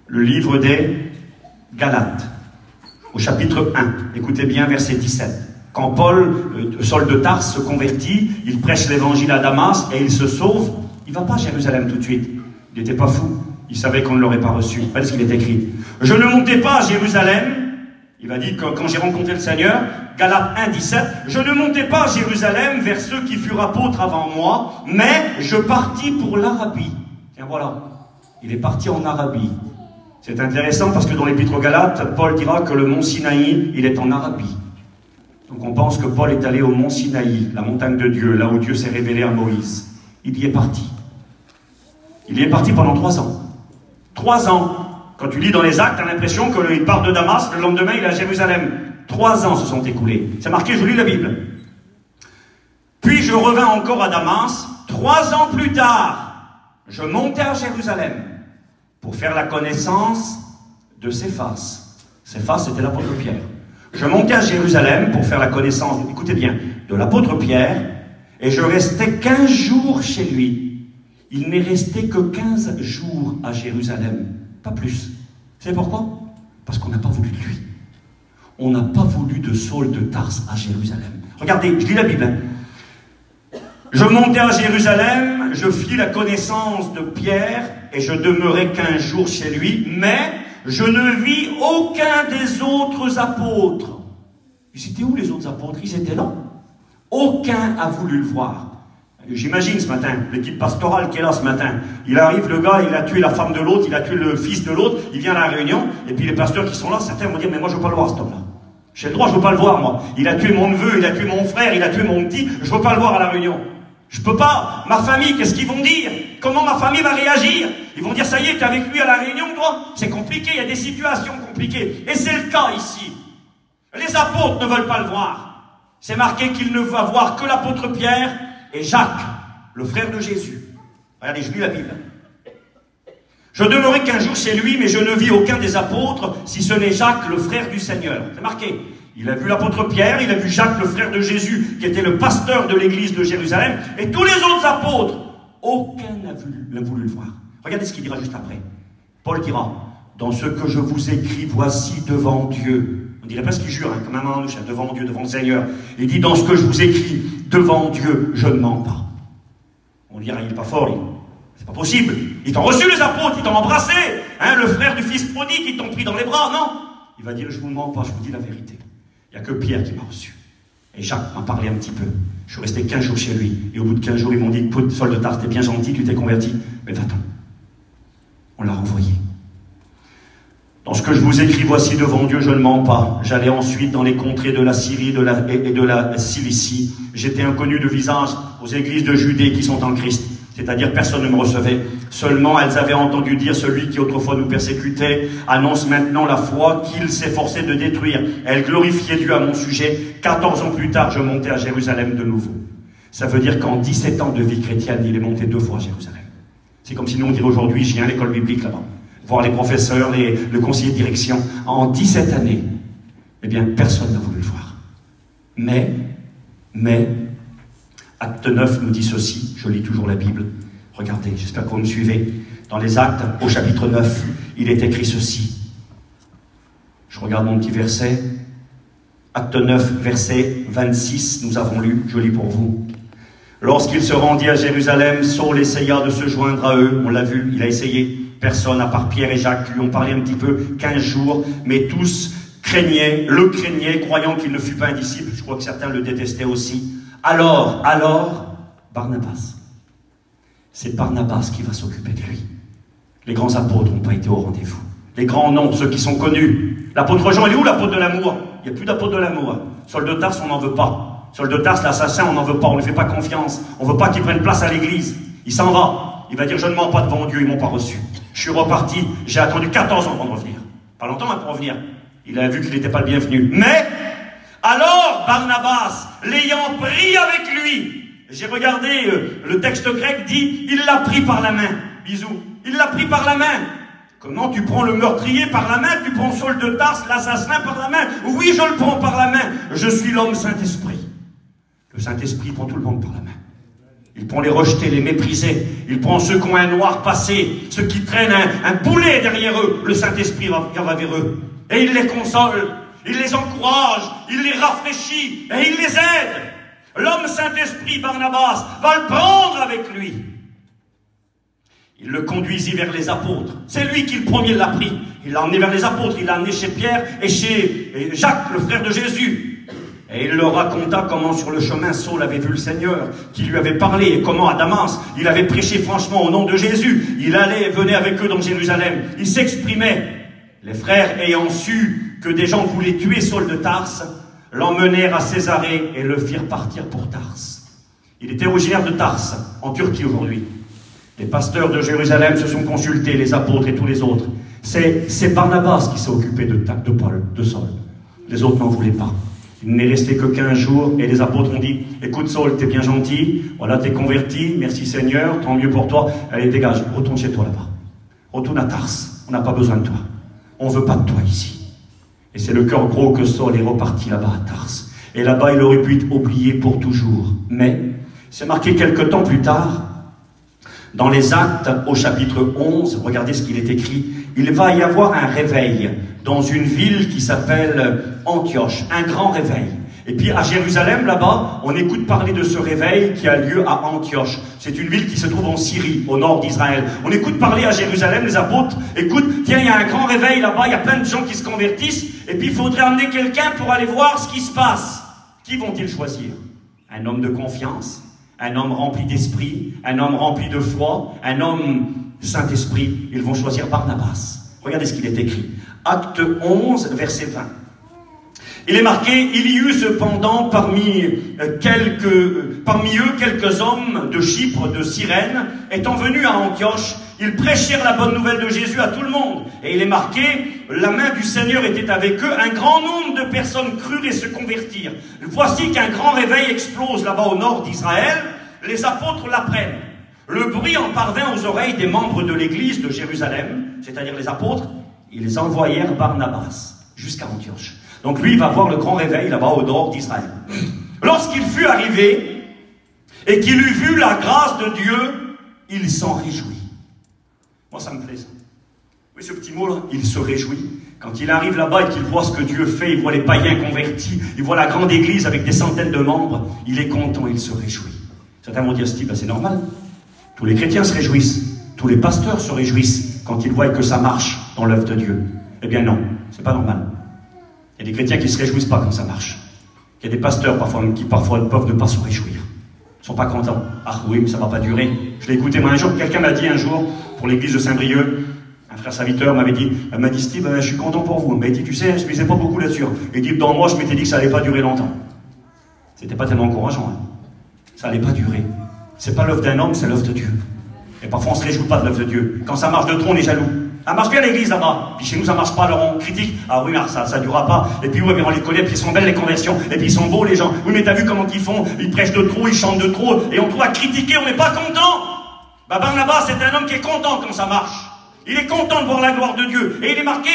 le livre des Galates, au chapitre 1. Écoutez bien, verset 17. Quand Saul de Tarse se convertit, il prêche l'évangile à Damas et il se sauve. Il ne va pas à Jérusalem tout de suite. Il n'était pas fou. Il savait qu'on ne l'aurait pas reçu. Regardez ce qu'il est écrit. Je ne montais pas à Jérusalem. Il va dire que quand j'ai rencontré le Seigneur, Galates 1, 17, je ne montais pas à Jérusalem vers ceux qui furent apôtres avant moi, mais je partis pour l'Arabie. Tiens, voilà. Il est parti en Arabie. C'est intéressant parce que dans l'Épître aux Galates, Paul dira que le mont Sinaï, il est en Arabie. Donc on pense que Paul est allé au mont Sinaï, la montagne de Dieu, là où Dieu s'est révélé à Moïse. Il y est parti. Il y est parti pendant 3 ans. 3 ans. Quand tu lis dans les Actes, tu as l'impression qu'il part de Damas, le lendemain il est à Jérusalem. 3 ans se sont écoulés. C'est marqué, je lis la Bible. Puis je revins encore à Damas. 3 ans plus tard, je montais à Jérusalem pour faire la connaissance de Céphas. Céphas, c'était l'apôtre Pierre. Je montais à Jérusalem pour faire la connaissance, écoutez bien, de l'apôtre Pierre, et je restais 15 jours chez lui. Il n'est resté que 15 jours à Jérusalem, pas plus. Vous savez pourquoi? Parce qu'on n'a pas voulu de lui. On n'a pas voulu de Saul de Tarse à Jérusalem. Regardez, je lis la Bible. Hein. Je montais à Jérusalem, je fis la connaissance de Pierre, et je demeurai 15 jours chez lui, mais je ne vis aucun des autres apôtres. Ils étaient où les autres apôtres? Ils étaient là. Aucun a voulu le voir. J'imagine ce matin, l'équipe pastorale qui est là ce matin. Il arrive, le gars, il a tué la femme de l'autre, il a tué le fils de l'autre, il vient à la réunion, et puis les pasteurs qui sont là, certains vont dire, mais moi je ne veux pas le voir cet homme-là. J'ai le droit, je ne veux pas le voir moi. Il a tué mon neveu, il a tué mon frère, il a tué mon petit, je ne veux pas le voir à la réunion. Je peux pas. Ma famille, qu'est-ce qu'ils vont dire? Comment ma famille va réagir? Ils vont dire, ça y est, t'es avec lui à la réunion, toi? C'est compliqué, il y a des situations compliquées. Et c'est le cas ici. Les apôtres ne veulent pas le voir. C'est marqué qu'il ne va voir que l'apôtre Pierre et Jacques. le frère de Jésus. Regardez, je lis la Bible. Je demeurai 15 jours chez lui, mais je ne vis aucun des apôtres, si ce n'est Jacques, le frère du Seigneur. C'est marqué. Il a vu l'apôtre Pierre, il a vu Jacques, le frère de Jésus, qui était le pasteur de l'église de Jérusalem, et tous les autres apôtres. Aucun n'a voulu le voir. Regardez ce qu'il dira juste après. Paul dira, dans ce que je vous écris, voici devant Dieu. On dirait pas ce qu'il jure, hein, comme un manouche, devant Dieu, devant le Seigneur. Il dit, dans ce que je vous écris, devant Dieu, je ne mens pas. On dira, il n'est pas fort, lui. C'est pas possible. Ils t'ont reçu les apôtres, ils t'ont embrassé. Hein, le frère du fils prodigue, ils t'ont pris dans les bras, non? Il va dire, je vous mens pas, je vous dis la vérité. Il n'y a que Pierre qui m'a reçu. Et Jacques m'a parlé un petit peu. Je suis resté 15 jours chez lui. Et au bout de 15 jours, ils m'ont dit, Saul de Tarse, t'es bien gentil, tu t'es converti. Mais va-t'en. On l'a renvoyé. Dans ce que je vous écris, voici devant Dieu, je ne mens pas. J'allais ensuite dans les contrées de la Syrie et de la Cilicie. J'étais inconnu de visage aux églises de Judée qui sont en Christ. C'est-à-dire personne ne me recevait. Seulement elles avaient entendu dire, celui qui autrefois nous persécutait annonce maintenant la foi qu'il s'efforçait de détruire. Elles glorifiaient Dieu à mon sujet. 14 ans plus tard, je montais à Jérusalem de nouveau. Ça veut dire qu'en 17 ans de vie chrétienne, il est monté 2 fois à Jérusalem. C'est comme si nous on dirait aujourd'hui, je viens à l'école biblique là-bas, voir les professeurs, le conseiller de direction. En 17 années, eh bien, personne n'a voulu le voir. Mais, Acte 9 nous dit ceci, je lis toujours la Bible, regardez, j'espère que vous me suivez. Dans les Actes, au chapitre 9, il est écrit ceci. Je regarde mon petit verset. Acte 9, verset 26, nous avons lu, je lis pour vous. Lorsqu'il se rendit à Jérusalem, Saul essaya de se joindre à eux, on l'a vu, il a essayé. Personne, à part Pierre et Jacques, lui ont parlé un petit peu, 15 jours, mais tous le craignaient, croyant qu'il ne fut pas un disciple. Je crois que certains le détestaient aussi. Alors, Barnabas. C'est Barnabas qui va s'occuper de lui. Les grands apôtres n'ont pas été au rendez-vous. Les grands noms, ceux qui sont connus. L'apôtre Jean, il est où l'apôtre de l'amour? Il n'y a plus d'apôtre de l'amour. Saul de Tarse, on n'en veut pas. Saul de Tarse, l'assassin, on n'en veut pas. On ne lui fait pas confiance. On ne veut pas qu'il prenne place à l'église. Il s'en va. Il va dire, je ne mens pas devant Dieu, ils ne m'ont pas reçu. Je suis reparti, j'ai attendu 14 ans avant de revenir. Pas longtemps pour revenir. Il a vu qu'il n'était pas le bienvenu. Mais, alors, Barnabas, l'ayant pris avec lui, j'ai regardé, le texte grec dit, il l'a pris par la main. Bisous. Il l'a pris par la main. Comment tu prends le meurtrier par la main, tu prends Saul de Tarse, l'assassin par la main? Oui, je le prends par la main. Je suis l'homme Saint-Esprit. Le Saint-Esprit prend tout le monde par la main. Il prend les rejetés, les méprisés. Il prend ceux qui ont un noir passé, ceux qui traînent un boulet derrière eux. Le Saint-Esprit va vers eux. Et il les console, il les encourage, il les rafraîchit et il les aide. L'homme Saint-Esprit, Barnabas, va le prendre avec lui. Il le conduisit vers les apôtres. C'est lui qui le premier l'a pris. Il l'a emmené vers les apôtres, il l'a emmené chez Pierre et chez Jacques, le frère de Jésus. Et il leur raconta comment sur le chemin Saul avait vu le Seigneur, qui lui avait parlé, et comment à Damas, il avait prêché franchement au nom de Jésus. Il allait et venait avec eux dans Jérusalem. Il s'exprimait. Les frères, ayant su que des gens voulaient tuer Saul de Tarse, l'emmenèrent à Césarée et le firent partir pour Tarse. Il était originaire de Tarse, en Turquie aujourd'hui. Les pasteurs de Jérusalem se sont consultés, les apôtres et tous les autres. C'est Barnabas qui s'est occupé de Saul. Les autres n'en voulaient pas. Il n'est resté que 15 jours et les apôtres ont dit, écoute Saul, t'es bien gentil, voilà, t'es converti, merci Seigneur, tant mieux pour toi. Allez, dégage, retourne chez toi là-bas. Retourne à Tarse, on n'a pas besoin de toi. On ne veut pas de toi ici. Et c'est le cœur gros que Saul est reparti là-bas à Tarse. Et là-bas, il aurait pu être oublié pour toujours. Mais, c'est marqué quelque temps plus tard, dans les Actes, au chapitre 11, regardez ce qu'il est écrit, il va y avoir un réveil dans une ville qui s'appelle Antioche, un grand réveil. Et puis à Jérusalem, là-bas, on écoute parler de ce réveil qui a lieu à Antioche. C'est une ville qui se trouve en Syrie, au nord d'Israël. On écoute parler à Jérusalem, les apôtres, écoute, tiens, il y a un grand réveil là-bas, il y a plein de gens qui se convertissent, et puis il faudrait amener quelqu'un pour aller voir ce qui se passe. Qui vont-ils choisir? Un homme de confiance, un homme rempli d'esprit, un homme rempli de foi, un homme Saint-Esprit. Ils vont choisir Barnabas. Regardez ce qu'il est écrit. Acte 11, verset 20. Il est marqué, il y eut cependant parmi eux quelques hommes de Chypre, de Cyrène, étant venus à Antioche, ils prêchèrent la bonne nouvelle de Jésus à tout le monde. Et il est marqué, la main du Seigneur était avec eux, un grand nombre de personnes crurent et se convertirent. Voici qu'un grand réveil explose là-bas au nord d'Israël. les apôtres l'apprennent. Le bruit en parvint aux oreilles des membres de l'église de Jérusalem, c'est-à-dire les apôtres. Ils envoyèrent Barnabas jusqu'à Antioche. Donc lui, il va voir le grand réveil là-bas au nord d'Israël. Lorsqu'il fut arrivé et qu'il eut vu la grâce de Dieu, il s'en réjouit. Moi, ça me plaît ça. Oui, ce petit mot-là, il se réjouit. Quand il arrive là-bas et qu'il voit ce que Dieu fait, il voit les païens convertis, il voit la grande église avec des centaines de membres, il est content, il se réjouit. Certains vont dire, Steve, c'est normal. Tous les chrétiens se réjouissent. Tous les pasteurs se réjouissent quand ils voient que ça marche dans l'œuvre de Dieu. Eh bien non, c'est pas normal. Il y a des chrétiens qui ne se réjouissent pas quand ça marche. Il y a des pasteurs qui parfois peuvent ne pas se réjouir. Ils ne sont pas contents. Ah oui, mais ça ne va pas durer. Je l'ai écouté moi un jour, quelqu'un m'a dit un jour, pour l'église de Saint-Brieuc, un frère serviteur m'avait dit, Steve, je suis content pour vous. Il m'a dit, tu sais, je ne misais pas beaucoup là-dessus. Il dit, dans moi, je m'étais dit que ça n'allait pas durer longtemps. C'était pas tellement encourageant. Hein. Ça n'allait pas durer. C'est pas l'œuvre d'un homme, c'est l'œuvre de Dieu. Et parfois, on ne se réjouit pas de l'œuvre de Dieu. Quand ça marche de trop, on est jaloux. Ça marche bien l'église là-bas. Puis chez nous, ça marche pas, alors on critique. Ah oui, mais ça durera pas. Et puis oui, mais on les connaît, puis ils sont belles les conversions. Et puis ils sont beaux les gens. Oui, mais t'as vu comment ils font? Ils prêchent de trop, ils chantent de trop. Et on trouve à critiquer, on n'est pas content. Bah, Barnabas, c'est un homme qui est content quand ça marche. Il est content de voir la gloire de Dieu. Et il est marqué.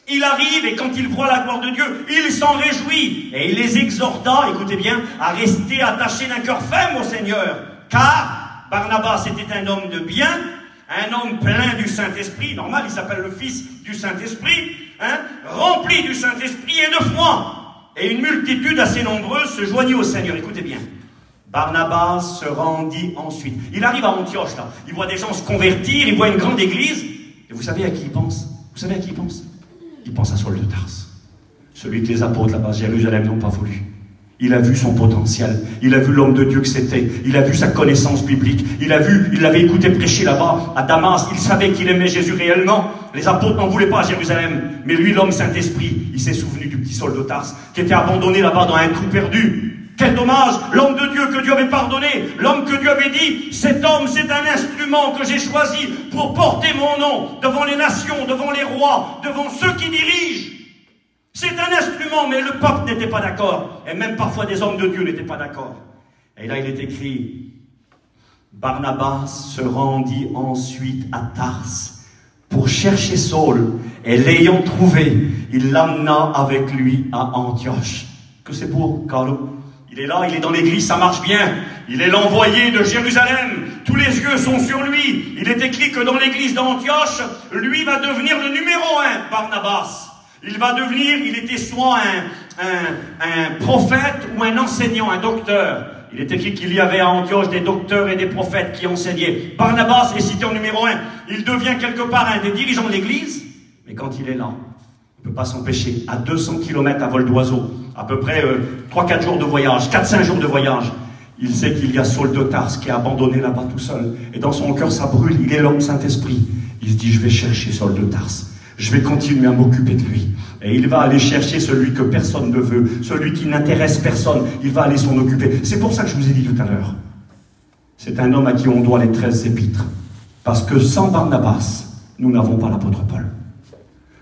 Il arrive et quand il voit la gloire de Dieu, il s'en réjouit. Et il les exhorta, écoutez bien, à rester attachés d'un cœur ferme au Seigneur. Car Barnabas était un homme de bien, un homme plein du Saint-Esprit, normal, il s'appelle le fils du Saint-Esprit, hein, rempli du Saint-Esprit et de foi. Et une multitude assez nombreuse se joignit au Seigneur. Écoutez bien. Barnabas se rendit ensuite. Il arrive à Antioche, là. Il voit des gens se convertir, il voit une grande église. Et vous savez à qui il pense? Vous savez à qui il pense? Il pense à Saul de Tarse. Celui que les apôtres là-bas à Jérusalem n'ont pas voulu. Il a vu son potentiel, il a vu l'homme de Dieu que c'était, il a vu sa connaissance biblique, il l'avait écouté prêcher là-bas, à Damas, il savait qu'il aimait Jésus réellement. Les apôtres n'en voulaient pas à Jérusalem, mais lui, l'homme Saint-Esprit, il s'est souvenu du petit Saul de Tarse, qui était abandonné là-bas dans un trou perdu. Quel dommage, l'homme de Dieu que Dieu avait pardonné, l'homme que Dieu avait dit, cet homme c'est un instrument que j'ai choisi pour porter mon nom devant les nations, devant les rois, devant ceux qui dirigent. C'est un instrument, mais le peuple n'était pas d'accord. Et même parfois des hommes de Dieu n'étaient pas d'accord. Et là il est écrit, Barnabas se rendit ensuite à Tarse pour chercher Saul, et l'ayant trouvé, il l'amena avec lui à Antioche. Que c'est beau, Carlo. Il est là, il est dans l'église, ça marche bien. Il est l'envoyé de Jérusalem. Tous les yeux sont sur lui. Il est écrit que dans l'église d'Antioche, lui va devenir le numéro 1, Barnabas. Il va devenir, il était soit un prophète ou un enseignant, un docteur. Il est écrit qu'il y avait à Antioche des docteurs et des prophètes qui enseignaient. Barnabas est cité en numéro 1. Il devient quelque part un des dirigeants de l'église. Mais quand il est là, il ne peut pas s'empêcher. À 200 km à vol d'oiseau, à peu près 3-4 jours de voyage, 4-5 jours de voyage, il sait qu'il y a Saul de Tarse qui est abandonné là-bas tout seul. Et dans son cœur, ça brûle. Il est l'homme Saint-Esprit. Il se dit, je vais chercher Saul de Tarse. Je vais continuer à m'occuper de lui. Et il va aller chercher celui que personne ne veut, celui qui n'intéresse personne. Il va aller s'en occuper. C'est pour ça que je vous ai dit tout à l'heure. C'est un homme à qui on doit les 13 épîtres. Parce que sans Barnabas, nous n'avons pas l'apôtre Paul.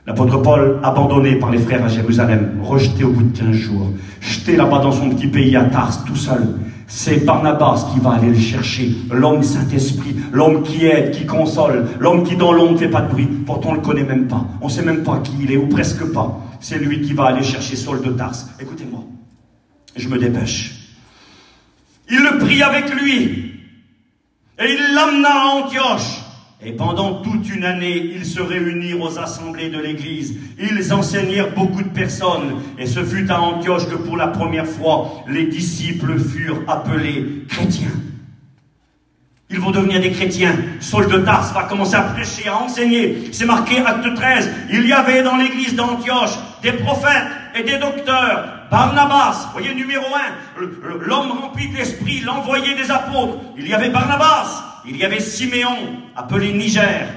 L'apôtre Paul, abandonné par les frères à Jérusalem, rejeté au bout de 15 jours, jeté là-bas dans son petit pays à Tarse, tout seul. C'est Barnabas qui va aller le chercher, l'homme Saint-Esprit, l'homme qui aide, qui console, l'homme qui dans l'ombre ne fait pas de bruit. Pourtant on ne le connaît même pas, on ne sait même pas qui il est, ou presque pas. C'est lui qui va aller chercher Saul de Tarse. Écoutez-moi, je me dépêche. Il le prit avec lui, et il l'amena à Antioche. Et pendant toute une année, ils se réunirent aux assemblées de l'église. Ils enseignèrent beaucoup de personnes. Et ce fut à Antioche que pour la première fois, les disciples furent appelés chrétiens. Ils vont devenir des chrétiens. Saul de Tarse va commencer à prêcher, à enseigner. C'est marqué acte 13. Il y avait dans l'église d'Antioche des prophètes et des docteurs. Barnabas, voyez numéro 1, l'homme rempli de l'esprit, l'envoyé des apôtres. Il y avait Barnabas. Il y avait Siméon, appelé Niger,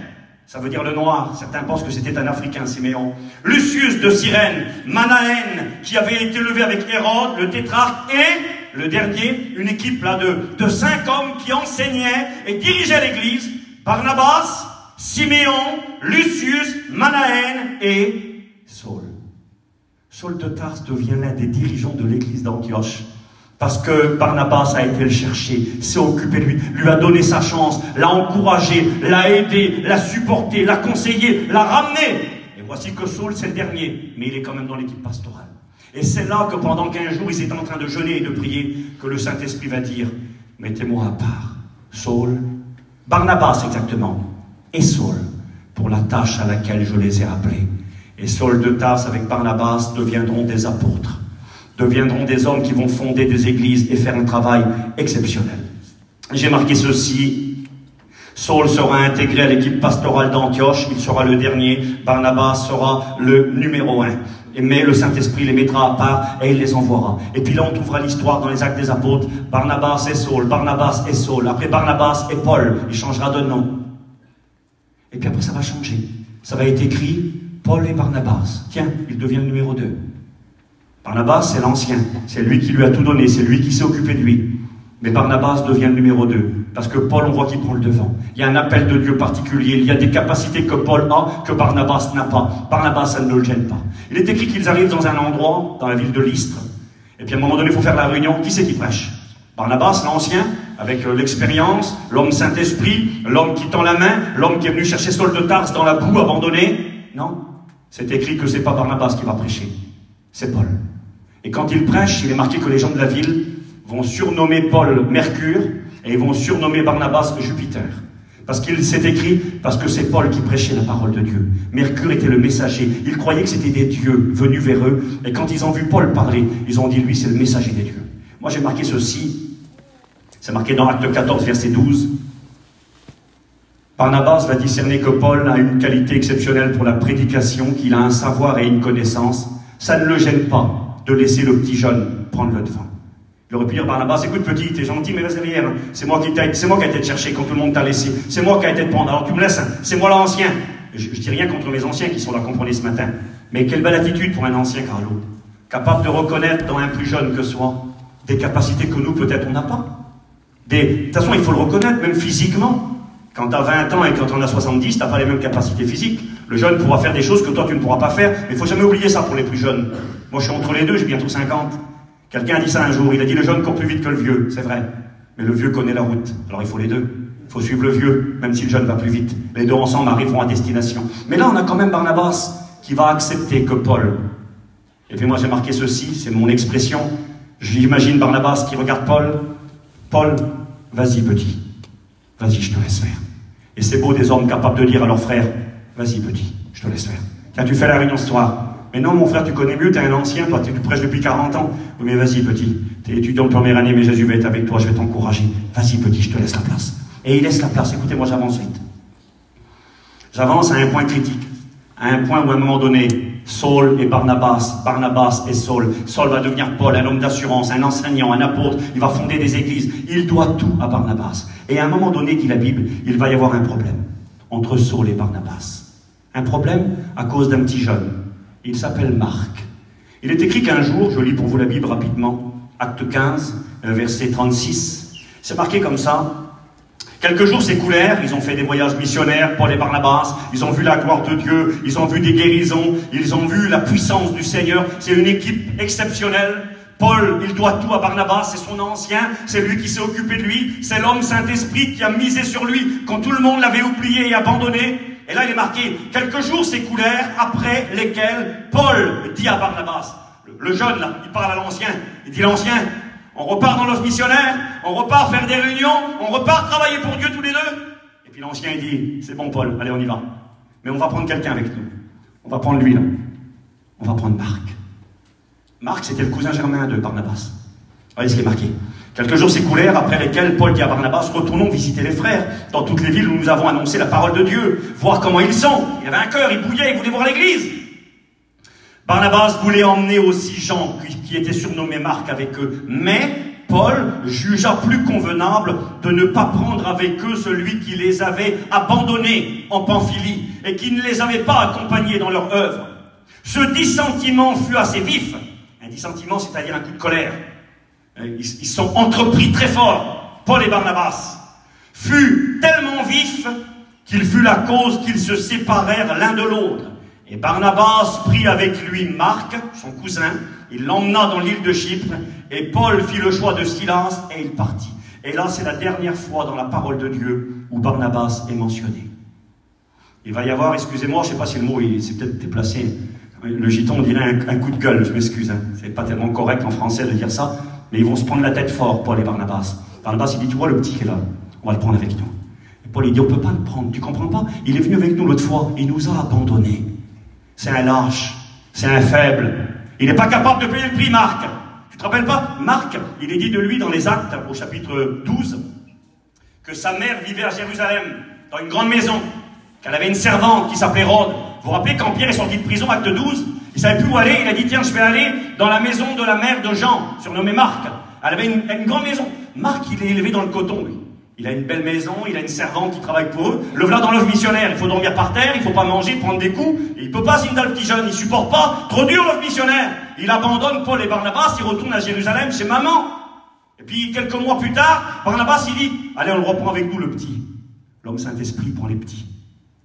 ça veut dire le noir, certains pensent que c'était un Africain, Siméon. Lucius de Cyrène, Manaën, qui avait été élevé avec Hérode, le tétrarque, et le dernier, une équipe là de 5 hommes qui enseignaient et dirigeaient l'église, Barnabas, Siméon, Lucius, Manaën et Saul. Saul de Tarse devient l'un des dirigeants de l'église d'Antioche. Parce que Barnabas a été le chercher, s'est occupé de lui, lui a donné sa chance, l'a encouragé, l'a aidé, l'a supporté, l'a conseillé, l'a ramené. Et voici que Saul, c'est le dernier, mais il est quand même dans l'équipe pastorale. Et c'est là que pendant 15 jours, ils étaient en train de jeûner et de prier, que le Saint-Esprit va dire, mettez-moi à part, Saul, Barnabas exactement, et Saul, pour la tâche à laquelle je les ai appelés. Et Saul de Tarse avec Barnabas deviendront des apôtres, deviendront des hommes qui vont fonder des églises et faire un travail exceptionnel. J'ai marqué ceci, Saul sera intégré à l'équipe pastorale d'Antioche, il sera le dernier, Barnabas sera le numéro 1. Mais le Saint-Esprit les mettra à part et il les envoiera. Et puis là on trouvera l'histoire dans les Actes des Apôtres, Barnabas et Saul, Barnabas et Saul, après Barnabas et Paul, il changera de nom. Et puis après ça va changer, ça va être écrit Paul et Barnabas, tiens, il devient le numéro 2. Barnabas, c'est l'ancien, c'est lui qui lui a tout donné, c'est lui qui s'est occupé de lui. Mais Barnabas devient le numéro 2, parce que Paul, on voit qu'il prend le devant. Il y a un appel de Dieu particulier, il y a des capacités que Paul a, que Barnabas n'a pas. Barnabas, ça ne le gêne pas. Il est écrit qu'ils arrivent dans un endroit, dans la ville de Lystre, et puis à un moment donné, il faut faire la réunion. Qui c'est qui prêche? Barnabas, l'ancien, avec l'expérience, l'homme Saint-Esprit, l'homme qui tend la main, l'homme qui est venu chercher Saul de Tarse dans la boue abandonnée. Non, c'est écrit que c'est pas Barnabas qui va prêcher, c'est Paul. Et quand il prêche, il est marqué que les gens de la ville vont surnommer Paul Mercure et ils vont surnommer Barnabas Jupiter. Parce qu'il s'est écrit, parce que c'est Paul qui prêchait la parole de Dieu. Mercure était le messager. Ils croyaient que c'était des dieux venus vers eux. Et quand ils ont vu Paul parler, ils ont dit, lui, c'est le messager des dieux. Moi, j'ai marqué ceci. C'est marqué dans Acte 14, verset 12. Barnabas va discerner que Paul a une qualité exceptionnelle pour la prédication, qu'il a un savoir et une connaissance. Ça ne le gêne pas de laisser le petit jeune prendre le devant. Il aurait pu dire, Barnabas, écoute petit, t'es gentil, mais reste derrière. C'est moi qui ai été te chercher quand tout le monde t'a laissé. C'est moi qui ai été te prendre. Alors tu me laisses, c'est moi l'ancien. Je dis rien contre mes anciens qui sont là, comprenez, ce matin. Mais quelle belle attitude pour un ancien, Carlo. Capable de reconnaître dans un plus jeune que soi des capacités que nous, peut-être, on n'a pas. De toute façon, il faut le reconnaître, même physiquement. Quand tu as 20 ans et quand on a 70, tu n'as pas les mêmes capacités physiques. Le jeune pourra faire des choses que toi, tu ne pourras pas faire. Mais il ne faut jamais oublier ça pour les plus jeunes. Moi, je suis entre les deux, j'ai bientôt 50. Quelqu'un a dit ça un jour, il a dit le jeune court plus vite que le vieux, c'est vrai. Mais le vieux connaît la route, alors il faut les deux. Il faut suivre le vieux, même si le jeune va plus vite. Les deux ensemble arriveront à destination. Mais là, on a quand même Barnabas qui va accepter que Paul. Et puis moi, j'ai marqué ceci, c'est mon expression. J'imagine Barnabas qui regarde Paul. Paul, vas-y petit, vas-y, je te laisse faire. Et c'est beau des hommes capables de dire à leurs frères, vas-y petit, je te laisse faire. Tiens, tu fais la réunion ce soir. Mais non, mon frère, tu connais mieux, tu es un ancien, toi, tu prêches depuis 40 ans. Oui, mais vas-y, petit, tu es étudiant de première année, mais Jésus va être avec toi, je vais t'encourager. Vas-y, petit, je te laisse la place. Et il laisse la place. Écoutez, moi, j'avance vite. J'avance à un point critique, à un point où, à un moment donné, Saul et Barnabas, Barnabas et Saul. Saul va devenir Paul, un homme d'assurance, un enseignant, un apôtre. Il va fonder des églises. Il doit tout à Barnabas. Et à un moment donné, dit la Bible, il va y avoir un problème entre Saul et Barnabas. Un problème à cause d'un petit jeune. Il s'appelle Marc. Il est écrit qu'un jour, je lis pour vous la Bible rapidement, Acte 15, verset 36, c'est marqué comme ça. Quelques jours s'écoulèrent, ils ont fait des voyages missionnaires, Paul et Barnabas, ils ont vu la gloire de Dieu, ils ont vu des guérisons, ils ont vu la puissance du Seigneur, c'est une équipe exceptionnelle. Paul, il doit tout à Barnabas, c'est son ancien, c'est lui qui s'est occupé de lui, c'est l'homme Saint-Esprit qui a misé sur lui quand tout le monde l'avait oublié et abandonné. Et là, il est marqué, quelques jours s'écoulèrent après lesquels Paul dit à Barnabas, le jeune là, il parle à l'ancien, il dit l'ancien, on repart dans l'offre missionnaire, on repart faire des réunions, on repart travailler pour Dieu tous les deux. Et puis l'ancien il dit, c'est bon Paul, allez on y va. Mais on va prendre quelqu'un avec nous. On va prendre lui là. On va prendre Marc. Marc c'était le cousin germain de Barnabas. Voyez ce qui est marqué. Quelques jours s'écoulèrent après lesquels Paul dit à Barnabas, retournons visiter les frères dans toutes les villes où nous avons annoncé la parole de Dieu, voir comment ils sont. Il avait un cœur, il bouillait, il voulait voir l'église. Barnabas voulait emmener aussi Jean, qui était surnommé Marc, avec eux. Mais Paul jugea plus convenable de ne pas prendre avec eux celui qui les avait abandonnés en Pamphylie et qui ne les avait pas accompagnés dans leur œuvre. Ce dissentiment fut assez vif. Un dissentiment, c'est-à-dire un coup de colère. Ils sont entrepris très fort, Paul et Barnabas, fut tellement vif qu'il fut la cause qu'ils se séparèrent l'un de l'autre. Et Barnabas prit avec lui Marc, son cousin, il l'emmena dans l'île de Chypre, et Paul fit le choix de silence, et il partit. Et là, c'est la dernière fois dans la parole de Dieu où Barnabas est mentionné. Il va y avoir, excusez-moi, je ne sais pas si le mot c'est peut-être déplacé, le giton, on dirait un coup de gueule, je m'excuse, hein. C'est pas tellement correct en français de dire ça, mais ils vont se prendre la tête fort, Paul et Barnabas. Barnabas, il dit, tu vois le petit qui est là, on va le prendre avec nous. Et Paul, il dit, on ne peut pas le prendre, tu comprends pas? Il est venu avec nous l'autre fois, il nous a abandonnés. C'est un lâche, c'est un faible. Il n'est pas capable de payer le prix, Marc. Tu te rappelles pas? Marc, il est dit de lui dans les Actes, au chapitre 12, que sa mère vivait à Jérusalem, dans une grande maison, qu'elle avait une servante qui s'appelait Rhodes. Vous vous rappelez, quand Pierre est sorti de prison, acte 12, il ne savait plus où aller, il a dit, tiens, je vais aller dans la maison de la mère de Jean, surnommée Marc. Elle avait une grande maison. Marc, il est élevé dans le coton, lui. Il a une belle maison, il a une servante qui travaille pour eux. Le voilà dans l'œuvre missionnaire, il faut dormir par terre, il ne faut pas manger, prendre des coups. Et il ne peut pas, c'est le petit jeune, il ne supporte pas, trop dur l'œuvre missionnaire. Il abandonne Paul et Barnabas, il retourne à Jérusalem chez maman. Et puis, quelques mois plus tard, Barnabas, il dit, allez, on le reprend avec nous, le petit. L'homme Saint-Esprit prend les petits,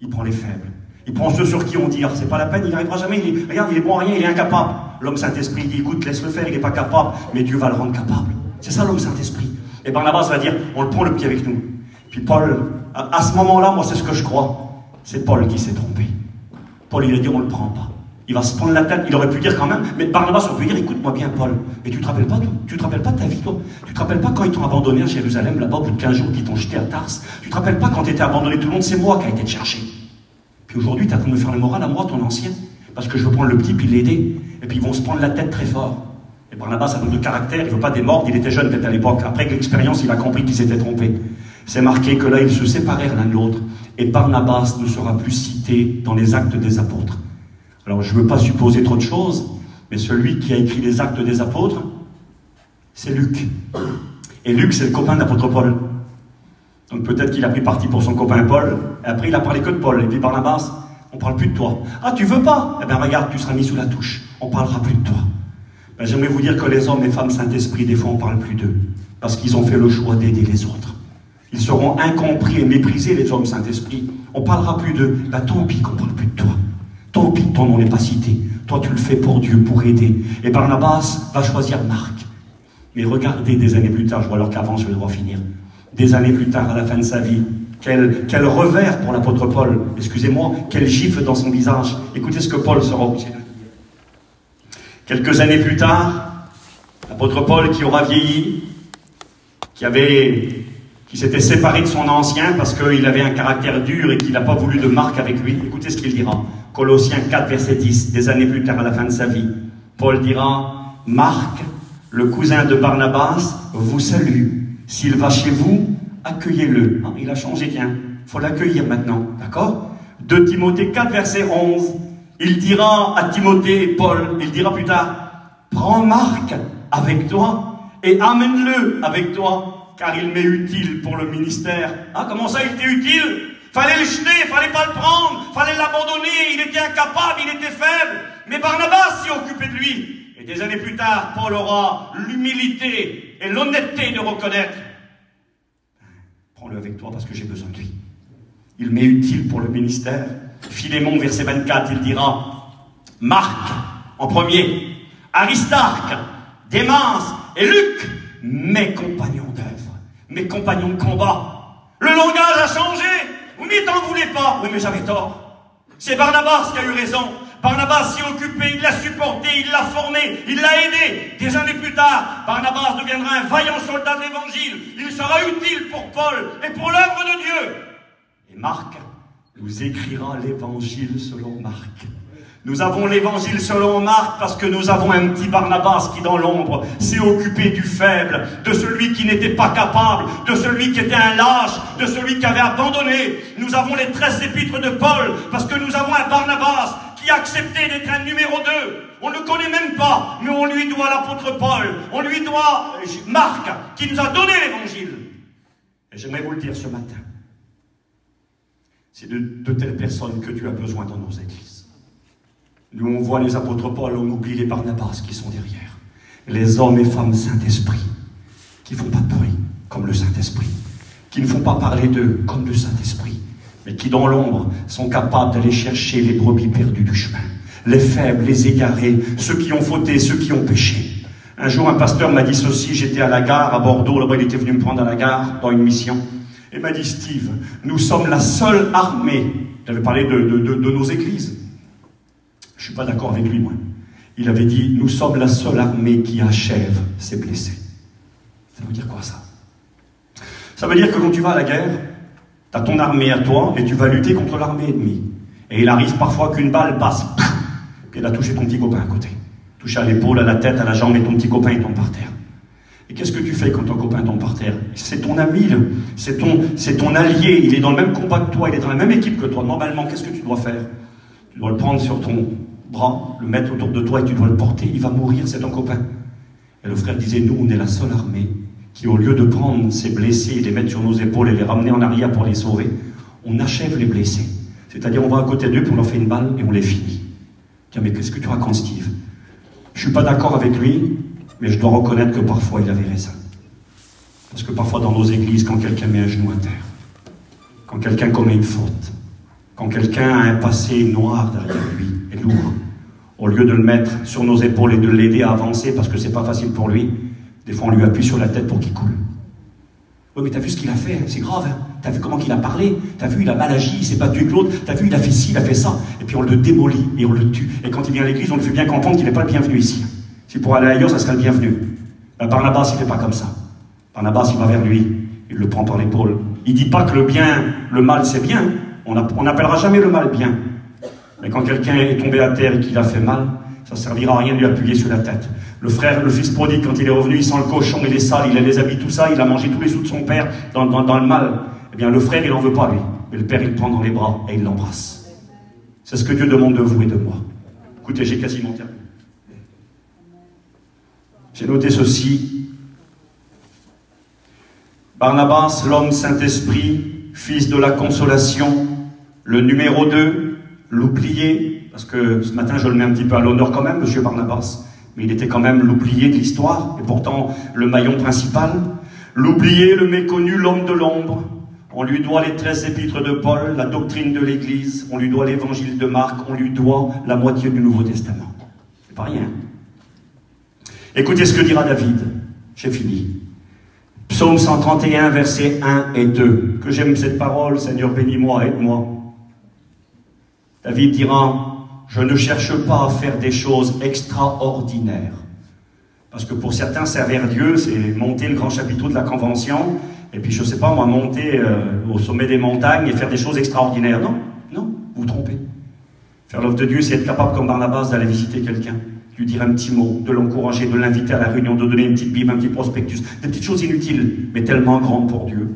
il prend les faibles. Il prend ceux sur qui on dit, c'est pas la peine, il n'arrivera jamais, regarde, il est bon à rien, il est incapable. L'homme Saint-Esprit dit, écoute, laisse-le faire, il n'est pas capable, mais Dieu va le rendre capable. C'est ça l'homme Saint-Esprit. Et Barnabas va dire, on le prend le petit avec nous. Puis Paul, à ce moment-là, moi c'est ce que je crois, c'est Paul qui s'est trompé. Paul, il a dit, on ne le prend pas. Il va se prendre la tête, il aurait pu dire quand même, mais Barnabas aurait pu dire, écoute-moi bien Paul, mais tu te rappelles pas, toi? Tu te rappelles pas de ta vie, toi? Tu te rappelles pas quand ils t'ont abandonné à Jérusalem, là-bas, au bout de 15 jours, qu'ils t'ont jeté à Tarse? Tu te rappelles pas quand tu étais abandonné, tout le monde, c'est moi qui a été te chercher. Puis aujourd'hui, tu es en train de me faire le moral à moi, ton ancien, parce que je veux prendre le petit puis l'aider. Et puis ils vont se prendre la tête très fort. Et Barnabas a un de caractère, il ne veut pas démordre, il était jeune peut-être à l'époque. Après l'expérience, il a compris qu'il s'était trompé. C'est marqué que là, ils se séparèrent l'un de l'autre. Et Barnabas ne sera plus cité dans les actes des apôtres. Alors je ne veux pas supposer trop de choses, mais celui qui a écrit les actes des apôtres, c'est Luc. Et Luc, c'est le copain de l'apôtre Paul. Donc peut-être qu'il a pris parti pour son copain Paul, et après il a parlé que de Paul, et puis Barnabas, on parle plus de toi. Ah, tu veux pas? Eh bien regarde, tu seras mis sous la touche, on parlera plus de toi. Ben, j'aimerais vous dire que les hommes et femmes Saint-Esprit, des fois on parle plus d'eux, parce qu'ils ont fait le choix d'aider les autres. Ils seront incompris et méprisés, les hommes Saint-Esprit. On parlera plus d'eux. Ben tant pis qu'on parle plus de toi. Tant pis que ton nom n'est pas cité. Toi tu le fais pour Dieu, pour aider. Et Barnabas va choisir Marc. Mais regardez des années plus tard, je vois alors qu'avant je vais devoir finir. Des années plus tard, à la fin de sa vie, quel revers pour l'apôtre Paul, excusez-moi, quel gifle dans son visage. Écoutez ce que Paul sera obligé de dire. Quelques années plus tard, l'apôtre Paul qui aura vieilli, qui s'était séparé de son ancien parce qu'il avait un caractère dur et qu'il n'a pas voulu de Marc avec lui. Écoutez ce qu'il dira. Colossiens 4, verset 10, des années plus tard, à la fin de sa vie. Paul dira, Marc, le cousin de Barnabas, vous salue. S'il va chez vous, accueillez-le. Ah, il a changé, tiens. Il faut l'accueillir maintenant. D'accord? 2 Timothée 4, verset 11. Il dira à Timothée, Paul, il dira plus tard, prends Marc avec toi et amène-le avec toi, car il m'est utile pour le ministère. Ah, comment ça, il était utile? Fallait le jeter, fallait pas le prendre, fallait l'abandonner, il était incapable, il était faible. Mais Barnabas s'y occupait de lui. Et des années plus tard, Paul aura l'humilité et l'honnêteté de reconnaître. Prends-le avec toi parce que j'ai besoin de lui. Il m'est utile pour le ministère. Philémon, verset 24, il dira, Marc, en premier, Aristarque, Démas et Luc, mes compagnons d'œuvre, mes compagnons de combat. Le langage a changé. Vous m'y t'en voulez pas. Oui, mais j'avais tort. C'est Barnabas qui a eu raison. Barnabas s'y occupait, il l'a supporté, il l'a formé, il l'a aidé. Des années plus tard, Barnabas deviendra un vaillant soldat de l'évangile. Il sera utile pour Paul et pour l'œuvre de Dieu. Et Marc nous écrira l'évangile selon Marc. Nous avons l'évangile selon Marc parce que nous avons un petit Barnabas qui, dans l'ombre, s'est occupé du faible, de celui qui n'était pas capable, de celui qui était un lâche, de celui qui avait abandonné. Nous avons les 13 épîtres de Paul parce que nous avons un Barnabas qui a accepté d'être un numéro 2. On ne le connaît même pas, mais on lui doit l'apôtre Paul, on lui doit Marc qui nous a donné l'évangile. Et j'aimerais vous le dire ce matin. C'est de telles personnes que tu as besoin dans nos églises. Nous, on voit les apôtres Paul, on oublie les Barnabas qui sont derrière. Les hommes et femmes Saint-Esprit, qui ne font pas de bruit, comme le Saint-Esprit, qui ne font pas parler d'eux, comme le Saint-Esprit, mais qui, dans l'ombre, sont capables d'aller chercher les brebis perdues du chemin. les faibles, les égarés, ceux qui ont fauté, ceux qui ont péché. Un jour, un pasteur m'a dit ceci, j'étais à la gare à Bordeaux, là-bas il était venu me prendre à la gare dans une mission. Il m'a dit, Steve, nous sommes la seule armée. Il avait parlé de nos églises. Je ne suis pas d'accord avec lui, moi. Il avait dit, nous sommes la seule armée qui achève ses blessés. Ça veut dire quoi, ça? Ça veut dire que quand tu vas à la guerre, tu as ton armée à toi et tu vas lutter contre l'armée ennemie. Et il arrive parfois qu'une balle passe, puis elle a touché ton petit copain à côté. Touché à l'épaule, à la tête, à la jambe, et ton petit copain il tombe par terre. Et qu'est-ce que tu fais quand ton copain tombe par terre? C'est ton ami, c'est ton allié, il est dans le même combat que toi, il est dans la même équipe que toi. Normalement, qu'est-ce que tu dois faire? Tu dois le prendre sur ton bras, le mettre autour de toi et tu dois le porter, il va mourir, c'est ton copain. Et le frère disait, nous, on est la seule armée qui, au lieu de prendre ces blessés et les mettre sur nos épaules et les ramener en arrière pour les sauver, on achève les blessés. C'est-à-dire, on va à côté d'eux, puis on leur fait une balle et on les finit. Tiens, mais qu'est-ce que tu racontes, Steve? Je ne suis pas d'accord avec lui, mais je dois reconnaître que parfois il avait raison. Parce que parfois dans nos églises, quand quelqu'un met un genou à terre, quand quelqu'un commet une faute, quand quelqu'un a un passé noir derrière lui et lourd, au lieu de le mettre sur nos épaules et de l'aider à avancer parce que c'est pas facile pour lui, des fois on lui appuie sur la tête pour qu'il coule. Oui, mais t'as vu ce qu'il a fait, c'est grave, hein? T'as vu comment il a parlé, t'as vu il a mal agi, il s'est battu avec l'autre, t'as vu il a fait ci, il a fait ça, et puis on le démolit et on le tue. Et quand il vient à l'église, on le fait bien comprendre qu'il n'est pas le bienvenu ici. Si pour aller ailleurs, ça serait le bienvenu. Barnabas, il ne fait pas comme ça. Barnabas, il va vers lui, il le prend par l'épaule. Il ne dit pas que le bien, le mal, c'est bien. On n'appellera jamais le mal bien. Mais quand quelqu'un est tombé à terre et qu'il a fait mal, ça ne servira à rien de lui appuyer sur la tête. Le frère, le fils prodigue, quand il est revenu, il sent le cochon, il est sale, il a les habits, tout ça, il a mangé tous les sous de son père dans le mal. Eh bien, le frère, il n'en veut pas, lui. Mais le père, il le prend dans les bras et il l'embrasse. C'est ce que Dieu demande de vous et de moi. Écoutez, j'ai quasiment terminé. J'ai noté ceci. Barnabas, l'homme Saint-Esprit, fils de la consolation, le numéro 2, l'oublié, parce que ce matin je le mets un petit peu à l'honneur quand même, monsieur Barnabas, mais il était quand même l'oublié de l'histoire, et pourtant le maillon principal. L'oublié, le méconnu, l'homme de l'ombre. On lui doit les 13 épîtres de Paul, la doctrine de l'Église, on lui doit l'évangile de Marc, on lui doit la moitié du Nouveau Testament. C'est pas rien. Écoutez ce que dira David. J'ai fini. Psaume 131, versets 1 et 2. Que j'aime cette parole, Seigneur, bénis-moi, aide-moi. David dira, je ne cherche pas à faire des choses extraordinaires. Parce que pour certains, servir Dieu, c'est monter le grand chapiteau de la Convention, et puis je ne sais pas, moi, monter au sommet des montagnes et faire des choses extraordinaires. Non, non, vous vous trompez. Faire l'œuvre de Dieu, c'est être capable, comme Barnabas, d'aller visiter quelqu'un, lui dire un petit mot, de l'encourager, de l'inviter à la réunion, de donner une petite Bible, un petit prospectus, des petites choses inutiles, mais tellement grandes pour Dieu.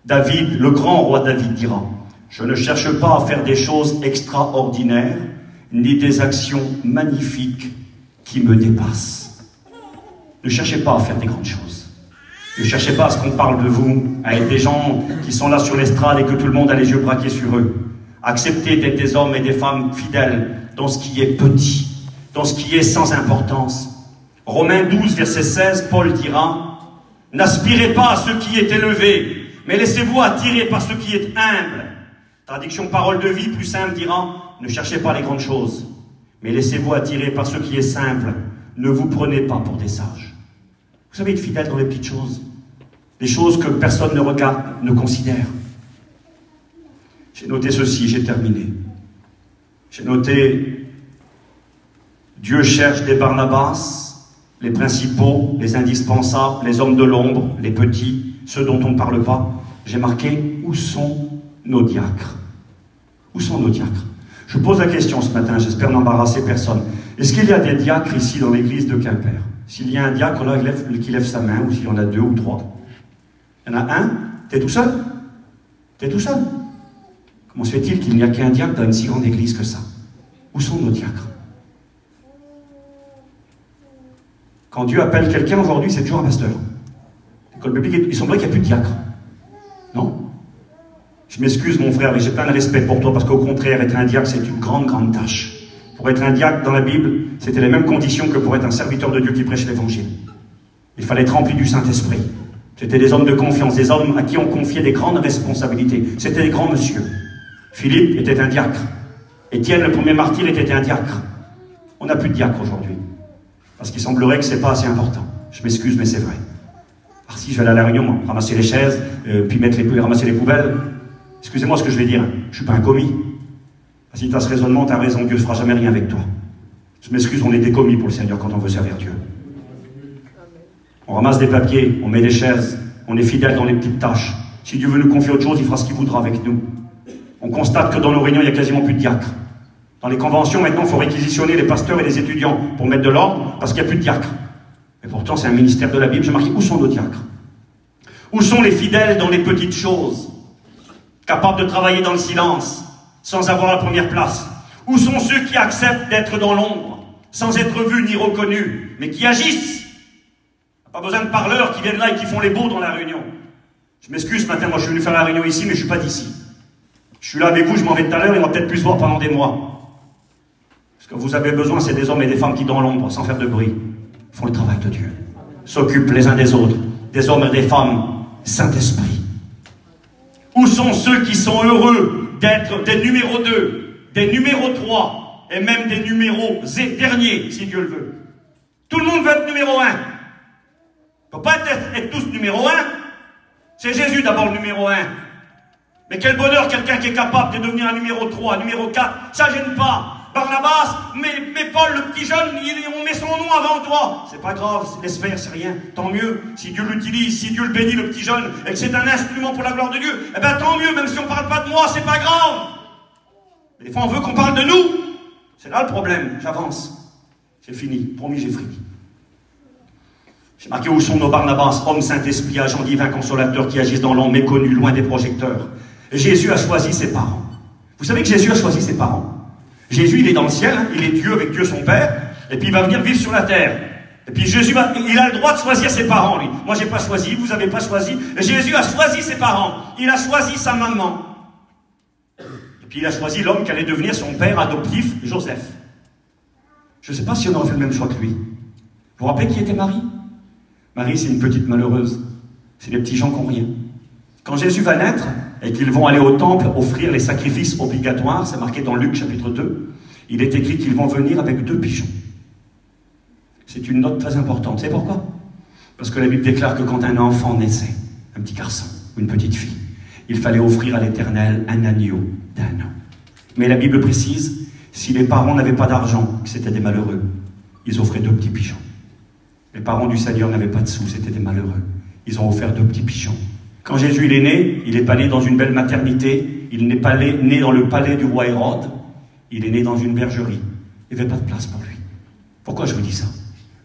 David, le grand roi David dira, je ne cherche pas à faire des choses extraordinaires, ni des actions magnifiques qui me dépassent. Ne cherchez pas à faire des grandes choses. Ne cherchez pas à ce qu'on parle de vous, à être des gens qui sont là sur l'estrade et que tout le monde a les yeux braqués sur eux. Acceptez d'être des hommes et des femmes fidèles dans ce qui est petit, dans ce qui est sans importance. Romains 12, verset 16, Paul dira, « N'aspirez pas à ce qui est élevé, mais laissez-vous attirer par ce qui est humble. » Traduction parole de vie plus simple dira, « Ne cherchez pas les grandes choses, mais laissez-vous attirer par ce qui est simple. Ne vous prenez pas pour des sages. » Vous savez, être fidèle dans les petites choses, des choses que personne ne regarde, ne considère. J'ai noté ceci, j'ai terminé. J'ai noté, Dieu cherche des Barnabas, les principaux, les indispensables, les hommes de l'ombre, les petits, ceux dont on ne parle pas. J'ai marqué, où sont nos diacres? Où sont nos diacres? Je pose la question ce matin, j'espère n'embarrasser personne. Est-ce qu'il y a des diacres ici dans l'église de Quimper? S'il y a un diacre là, qui lève sa main, ou s'il y en a 2 ou 3. Il y en a un? T'es tout seul? T'es tout seul? Comment se fait-il qu'il n'y a qu'un diacre dans une si grande église que ça? Où sont nos diacres? Quand Dieu appelle quelqu'un aujourd'hui, c'est toujours un pasteur. L'école biblique, il semblerait qu'il n'y a plus de diacre. Non? Je m'excuse mon frère, mais j'ai plein de respect pour toi, parce qu'au contraire, être un diacre, c'est une grande, grande tâche. Pour être un diacre dans la Bible, c'était les mêmes conditions que pour être un serviteur de Dieu qui prêche l'évangile. Il fallait être rempli du Saint-Esprit. C'était des hommes de confiance, des hommes à qui on confiait des grandes responsabilités. C'était des grands messieurs. Philippe était un diacre. Étienne, le premier martyr, était un diacre. On n'a plus de diacre aujourd'hui. Parce qu'il semblerait que ce n'est pas assez important. Je m'excuse, mais c'est vrai. Alors si je vais aller à la réunion, ramasser les chaises, puis ramasser les poubelles, excusez-moi ce que je vais dire, hein, je ne suis pas un commis. Si tu as ce raisonnement, tu as raison, Dieu ne fera jamais rien avec toi. Je m'excuse, on est des commis pour le Seigneur quand on veut servir Dieu. On ramasse des papiers, on met des chaises, on est fidèle dans les petites tâches. Si Dieu veut nous confier autre chose, il fera ce qu'il voudra avec nous. On constate que dans nos réunions, il n'y a quasiment plus de diacres. Dans les conventions, maintenant, il faut réquisitionner les pasteurs et les étudiants pour mettre de l'ordre, parce qu'il n'y a plus de diacres. Et pourtant, c'est un ministère de la Bible. J'ai marqué, où sont nos diacres? Où sont les fidèles dans les petites choses, capables de travailler dans le silence, sans avoir la première place? Où sont ceux qui acceptent d'être dans l'ombre, sans être vus ni reconnus, mais qui agissent? Pas besoin de parleurs qui viennent là et qui font les beaux dans la réunion. Je m'excuse ce matin, moi je suis venu faire la réunion ici, mais je ne suis pas d'ici. Je suis là avec vous, je m'en vais tout à l'heure, et on va peut-être plus se voir pendant des mois. Ce que vous avez besoin, c'est des hommes et des femmes qui, dans l'ombre, sans faire de bruit, font le travail de Dieu. S'occupent les uns des autres, des hommes et des femmes, Saint-Esprit. Où sont ceux qui sont heureux d'être des numéros 2, des numéros 3, et même des numéros derniers, si Dieu le veut? Tout le monde veut être numéro 1. Il ne faut pas être tous numéro 1. C'est Jésus d'abord le numéro 1. Mais quel bonheur, quelqu'un qui est capable de devenir un numéro 3, un numéro 4. Ça ne gêne pas. Barnabas, mais Paul, le petit jeune, on met son nom avant toi. C'est pas grave, laisse faire, c'est rien. Tant mieux, si Dieu l'utilise, si Dieu le bénit, le petit jeune, et que c'est un instrument pour la gloire de Dieu, eh bien tant mieux, même si on ne parle pas de moi, c'est pas grave. Mais des fois, on veut qu'on parle de nous. C'est là le problème. J'avance. C'est fini. Promis, j'ai fini. J'ai marqué où sont nos Barnabas, hommes Saint-Esprit, agents divins consolateurs qui agissent dans l'ombre, méconnus, loin des projecteurs. Et Jésus a choisi ses parents. Vous savez que Jésus a choisi ses parents. Jésus, il est dans le ciel, hein, il est Dieu avec Dieu son Père, et puis il va venir vivre sur la terre. Et puis Jésus, il a le droit de choisir ses parents, lui. Moi, j'ai pas choisi, vous avez pas choisi. Et Jésus a choisi ses parents. Il a choisi sa maman. Et puis il a choisi l'homme qui allait devenir son père adoptif, Joseph. Je ne sais pas si on aurait fait le même choix que lui. Vous vous rappelez qui était Marie? Marie, c'est une petite malheureuse. C'est les petits gens qui n'ont rien. Quand Jésus va naître, et qu'ils vont aller au temple offrir les sacrifices obligatoires, c'est marqué dans Luc chapitre 2, il est écrit qu'ils vont venir avec 2 pigeons. C'est une note très importante. C'est pourquoi? Parce que la Bible déclare que quand un enfant naissait, un petit garçon ou une petite fille, il fallait offrir à l'Éternel un agneau d'1 an. Mais la Bible précise, si les parents n'avaient pas d'argent, que c'était des malheureux, ils offraient 2 petits pigeons. Les parents du Seigneur n'avaient pas de sous, c'était des malheureux. Ils ont offert 2 petits pigeons. Quand Jésus il est né, il n'est pas né dans une belle maternité, il n'est pas né dans le palais du roi Hérode, il est né dans une bergerie. Il n'y avait pas de place pour lui. Pourquoi je vous dis ça?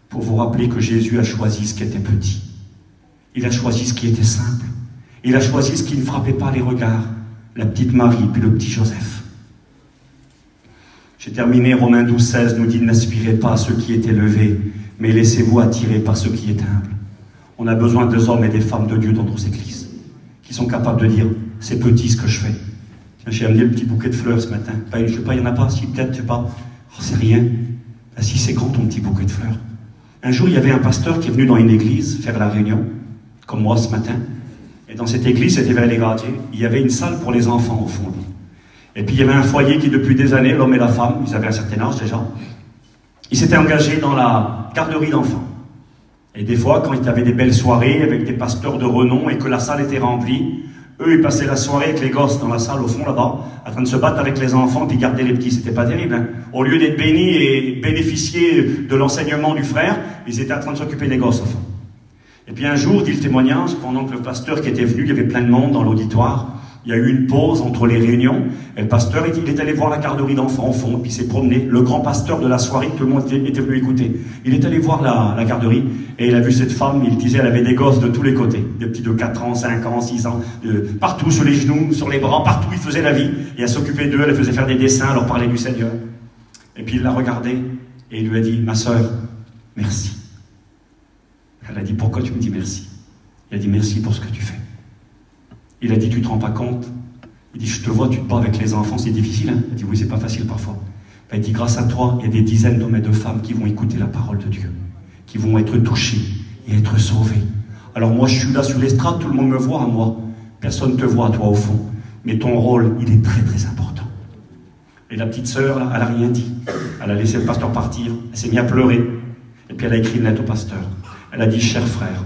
Pour vous rappeler que Jésus a choisi ce qui était petit. Il a choisi ce qui était simple. Il a choisi ce qui ne frappait pas les regards. La petite Marie, puis le petit Joseph. J'ai terminé, Romains 12, 16 nous dit « N'aspirez pas à ceux qui étaient levés, mais laissez-vous attirer par ceux qui étaient humbles. » On a besoin des hommes et des femmes de Dieu dans nos églises, qui sont capables de dire « C'est petit ce que je fais. » Tiens, j'ai amené le petit bouquet de fleurs ce matin. Je ne sais pas, il n'y en a pas, si peut-être, je ne sais pas. Oh, c'est rien. Ben, si c'est grand ton petit bouquet de fleurs. Un jour, il y avait un pasteur qui est venu dans une église faire la réunion, comme moi ce matin. Et dans cette église, c'était vers les Gratiers. Il y avait une salle pour les enfants au fond. Et puis il y avait un foyer qui, depuis des années, l'homme et la femme, ils avaient un certain âge déjà, ils s'étaient engagés dans la garderie d'enfants. Et des fois, quand il y avait des belles soirées avec des pasteurs de renom et que la salle était remplie, eux, ils passaient la soirée avec les gosses dans la salle au fond là-bas, en train de se battre avec les enfants puis garder les petits. C'était pas terrible, hein. Au lieu d'être bénis et bénéficier de l'enseignement du frère, ils étaient en train de s'occuper des gosses au fond. Et puis un jour, dit le témoignage, pendant que le pasteur qui était venu, il y avait plein de monde dans l'auditoire, il y a eu une pause entre les réunions, et le pasteur, il est allé voir la garderie d'enfants au fond, puis il s'est promené, le grand pasteur de la soirée, tout le monde était venu écouter. Il est allé voir la garderie, et il a vu cette femme, il disait, elle avait des gosses de tous les côtés, des petits de 4 ans, 5 ans, 6 ans, partout sur les genoux, sur les bras, partout, il faisait la vie, et elle s'occupait d'eux, elle faisait faire des dessins, elle leur parlait du Seigneur. Et puis il l'a regardée, et il lui a dit, ma sœur, merci. Elle a dit, pourquoi tu me dis merci? Il a dit, merci pour ce que tu fais. Il a dit, tu te rends pas compte? Il dit, je te vois, tu te bats avec les enfants, c'est difficile, hein? Il a dit, oui, c'est pas facile parfois. Il dit, grâce à toi, il y a des dizaines d'hommes et de femmes qui vont écouter la parole de Dieu, qui vont être touchés et être sauvés. Alors moi, je suis là sur l'estrade, tout le monde me voit à moi. Personne ne te voit à toi au fond. Mais ton rôle, il est très très important. Et la petite sœur, là, elle n'a rien dit. Elle a laissé le pasteur partir, elle s'est mise à pleurer. Et puis elle a écrit une lettre au pasteur. Elle a dit, cher frère,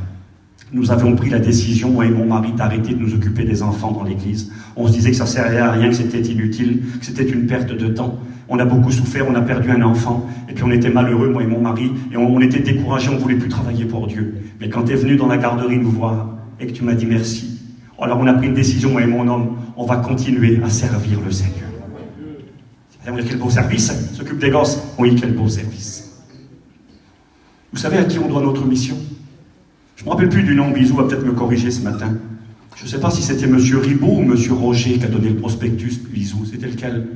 nous avions pris la décision, moi et mon mari, d'arrêter de nous occuper des enfants dans l'église. On se disait que ça servait à rien, que c'était inutile, que c'était une perte de temps. On a beaucoup souffert, on a perdu un enfant, et puis on était malheureux, moi et mon mari, et on était découragés, on ne voulait plus travailler pour Dieu. Mais quand tu es venu dans la garderie nous voir, et que tu m'as dit merci, alors on a pris une décision, moi et mon homme, on va continuer à servir le Seigneur. Quel beau service, s'occupe des gosses. Oui, quel beau service. Vous savez à qui on doit notre mission? Je ne me rappelle plus du nom, Bisou va peut-être me corriger ce matin. Je ne sais pas si c'était M. Ribot ou M. Roger qui a donné le prospectus, Bisou. C'était lequel?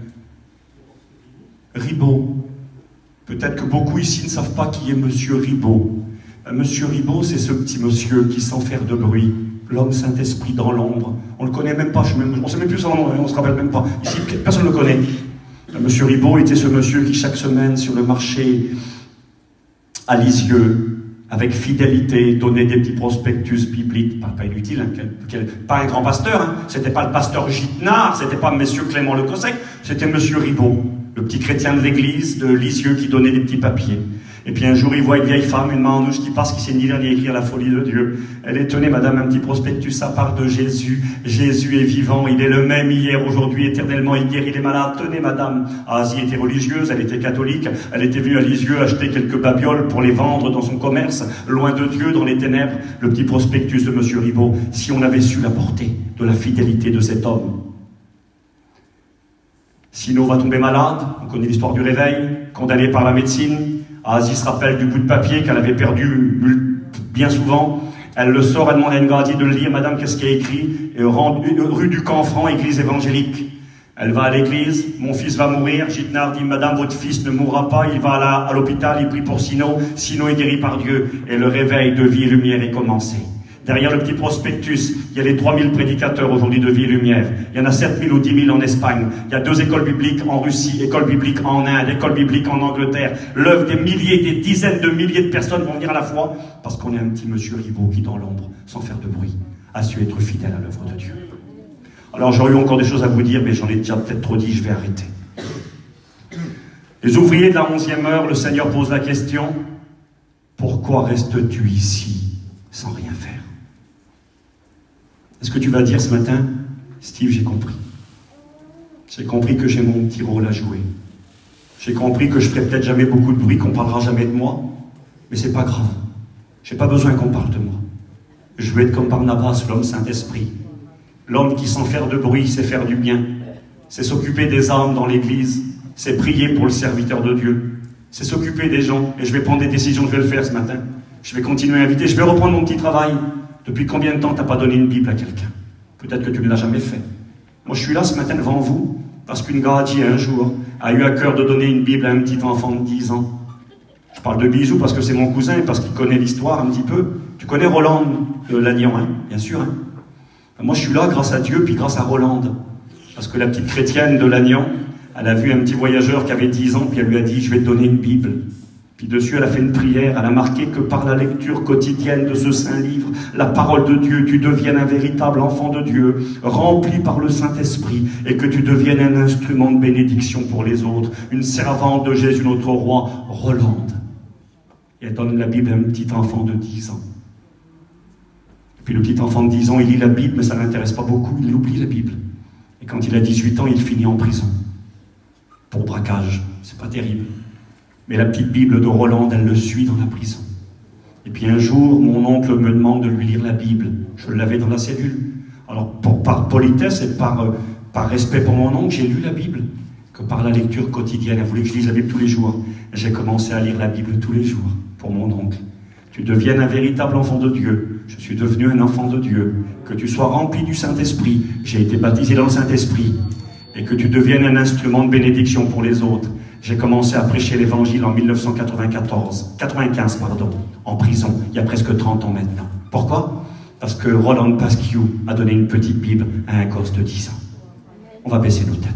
Ribot. Peut-être que beaucoup ici ne savent pas qui est M. Ribot. M. Ribot, c'est ce petit monsieur qui, sans faire de bruit, l'homme Saint-Esprit dans l'ombre. On ne le connaît même pas, on ne sait même plus son nom, on ne se rappelle même pas. Ici, personne ne le connaît. M. Ribot était ce monsieur qui, chaque semaine, sur le marché, à Lisieux, avec fidélité, donnait des petits prospectus bibliques, pas inutile, hein, pas un grand pasteur, hein, c'était pas le pasteur Gitnard, c'était pas M. Clément Le Cossec, c'était M. Ribot, le petit chrétien de l'église de Lisieux qui donnait des petits papiers. Et puis un jour, il voit une vieille femme, une main en douche qui passe, qui s'est ni lire ni écrire la folie de Dieu. Elle est tenue, madame, un petit prospectus, ça part de Jésus. Jésus est vivant, il est le même hier, aujourd'hui, éternellement, il guérit les malades. Tenez, madame. Asie était religieuse, elle était catholique, elle était venue à Lisieux acheter quelques babioles pour les vendre dans son commerce, loin de Dieu, dans les ténèbres. Le petit prospectus de M. Ribot, si on avait su la portée de la fidélité de cet homme. Sino va tomber malade, on connaît l'histoire du réveil, condamné par la médecine. Asie se rappelle du bout de papier qu'elle avait perdu bien souvent. Elle le sort, elle demande à une gardie de le lire. Madame, qu'est-ce qu'il y a écrit? Rue du Canfranc, église évangélique. Elle va à l'église, mon fils va mourir. Gitnard dit, madame, votre fils ne mourra pas. Il va à l'hôpital, il prie pour Sino. Sino est guéri par Dieu. Et le réveil de Vie et Lumière est commencé. Derrière le petit prospectus, il y a les 3000 prédicateurs aujourd'hui de Vie et Lumière. Il y en a 7000 ou 10 000 en Espagne. Il y a 2 écoles bibliques en Russie, école biblique en Inde, école biblique en Angleterre. L'œuvre des milliers, des dizaines de milliers de personnes vont venir à la fois parce qu'on est un petit monsieur Ribot qui, dans l'ombre, sans faire de bruit, a su être fidèle à l'œuvre de Dieu. Alors j'aurais eu encore des choses à vous dire, mais j'en ai déjà peut-être trop dit, je vais arrêter. Les ouvriers de la 11e heure, le Seigneur pose la question, pourquoi restes-tu ici sans rien faire? Est-ce que tu vas dire ce matin, Steve, j'ai compris. J'ai compris que j'ai mon petit rôle à jouer. J'ai compris que je ferai peut-être jamais beaucoup de bruit, qu'on parlera jamais de moi, mais c'est pas grave. J'ai pas besoin qu'on parle de moi. Je veux être comme Barnabas, l'homme Saint-Esprit. L'homme qui, sans faire de bruit, sait faire du bien. C'est s'occuper des âmes dans l'église. C'est prier pour le serviteur de Dieu. C'est s'occuper des gens. Et je vais prendre des décisions, je vais le faire ce matin. Je vais continuer à inviter. Je vais reprendre mon petit travail. Depuis combien de temps tu n'as pas donné une Bible à quelqu'un? Peut-être que tu ne l'as jamais fait. Moi, je suis là ce matin devant vous parce qu'une gardie, un jour, a eu à cœur de donner une Bible à un petit enfant de 10 ans. Je parle de Bisou parce que c'est mon cousin et parce qu'il connaît l'histoire un petit peu. Tu connais Roland de Lannion, hein? Bien sûr. Hein? Moi, je suis là grâce à Dieu, puis grâce à Rolande. Parce que la petite chrétienne de Lannion, elle a vu un petit voyageur qui avait 10 ans, puis elle lui a dit, je vais te donner une Bible. Puis dessus, elle a fait une prière, elle a marqué que par la lecture quotidienne de ce saint livre, la parole de Dieu, tu deviennes un véritable enfant de Dieu, rempli par le Saint-Esprit, et que tu deviennes un instrument de bénédiction pour les autres, une servante de Jésus, notre roi, Rolande. Et elle donne la Bible à un petit enfant de 10 ans. Et puis le petit enfant de 10 ans, il lit la Bible, mais ça ne l'intéresse pas beaucoup, il oublie la Bible. Et quand il a 18 ans, il finit en prison. Pour braquage, c'est pas terrible. Mais la petite Bible de Rolande, elle le suit dans la prison. Et puis un jour, mon oncle me demande de lui lire la Bible. Je l'avais dans la cellule. Alors, par politesse et par respect pour mon oncle, j'ai lu la Bible. Que par la lecture quotidienne, elle voulait que je lise la Bible tous les jours. J'ai commencé à lire la Bible tous les jours pour mon oncle. Tu deviennes un véritable enfant de Dieu. Je suis devenu un enfant de Dieu. Que tu sois rempli du Saint-Esprit. J'ai été baptisé dans le Saint-Esprit. Et que tu deviennes un instrument de bénédiction pour les autres. J'ai commencé à prêcher l'évangile en 95, en prison, il y a presque 30 ans maintenant. Pourquoi? Parce que Roland Pasquiou a donné une petite Bible à un gosse de 10 ans. On va baisser nos têtes.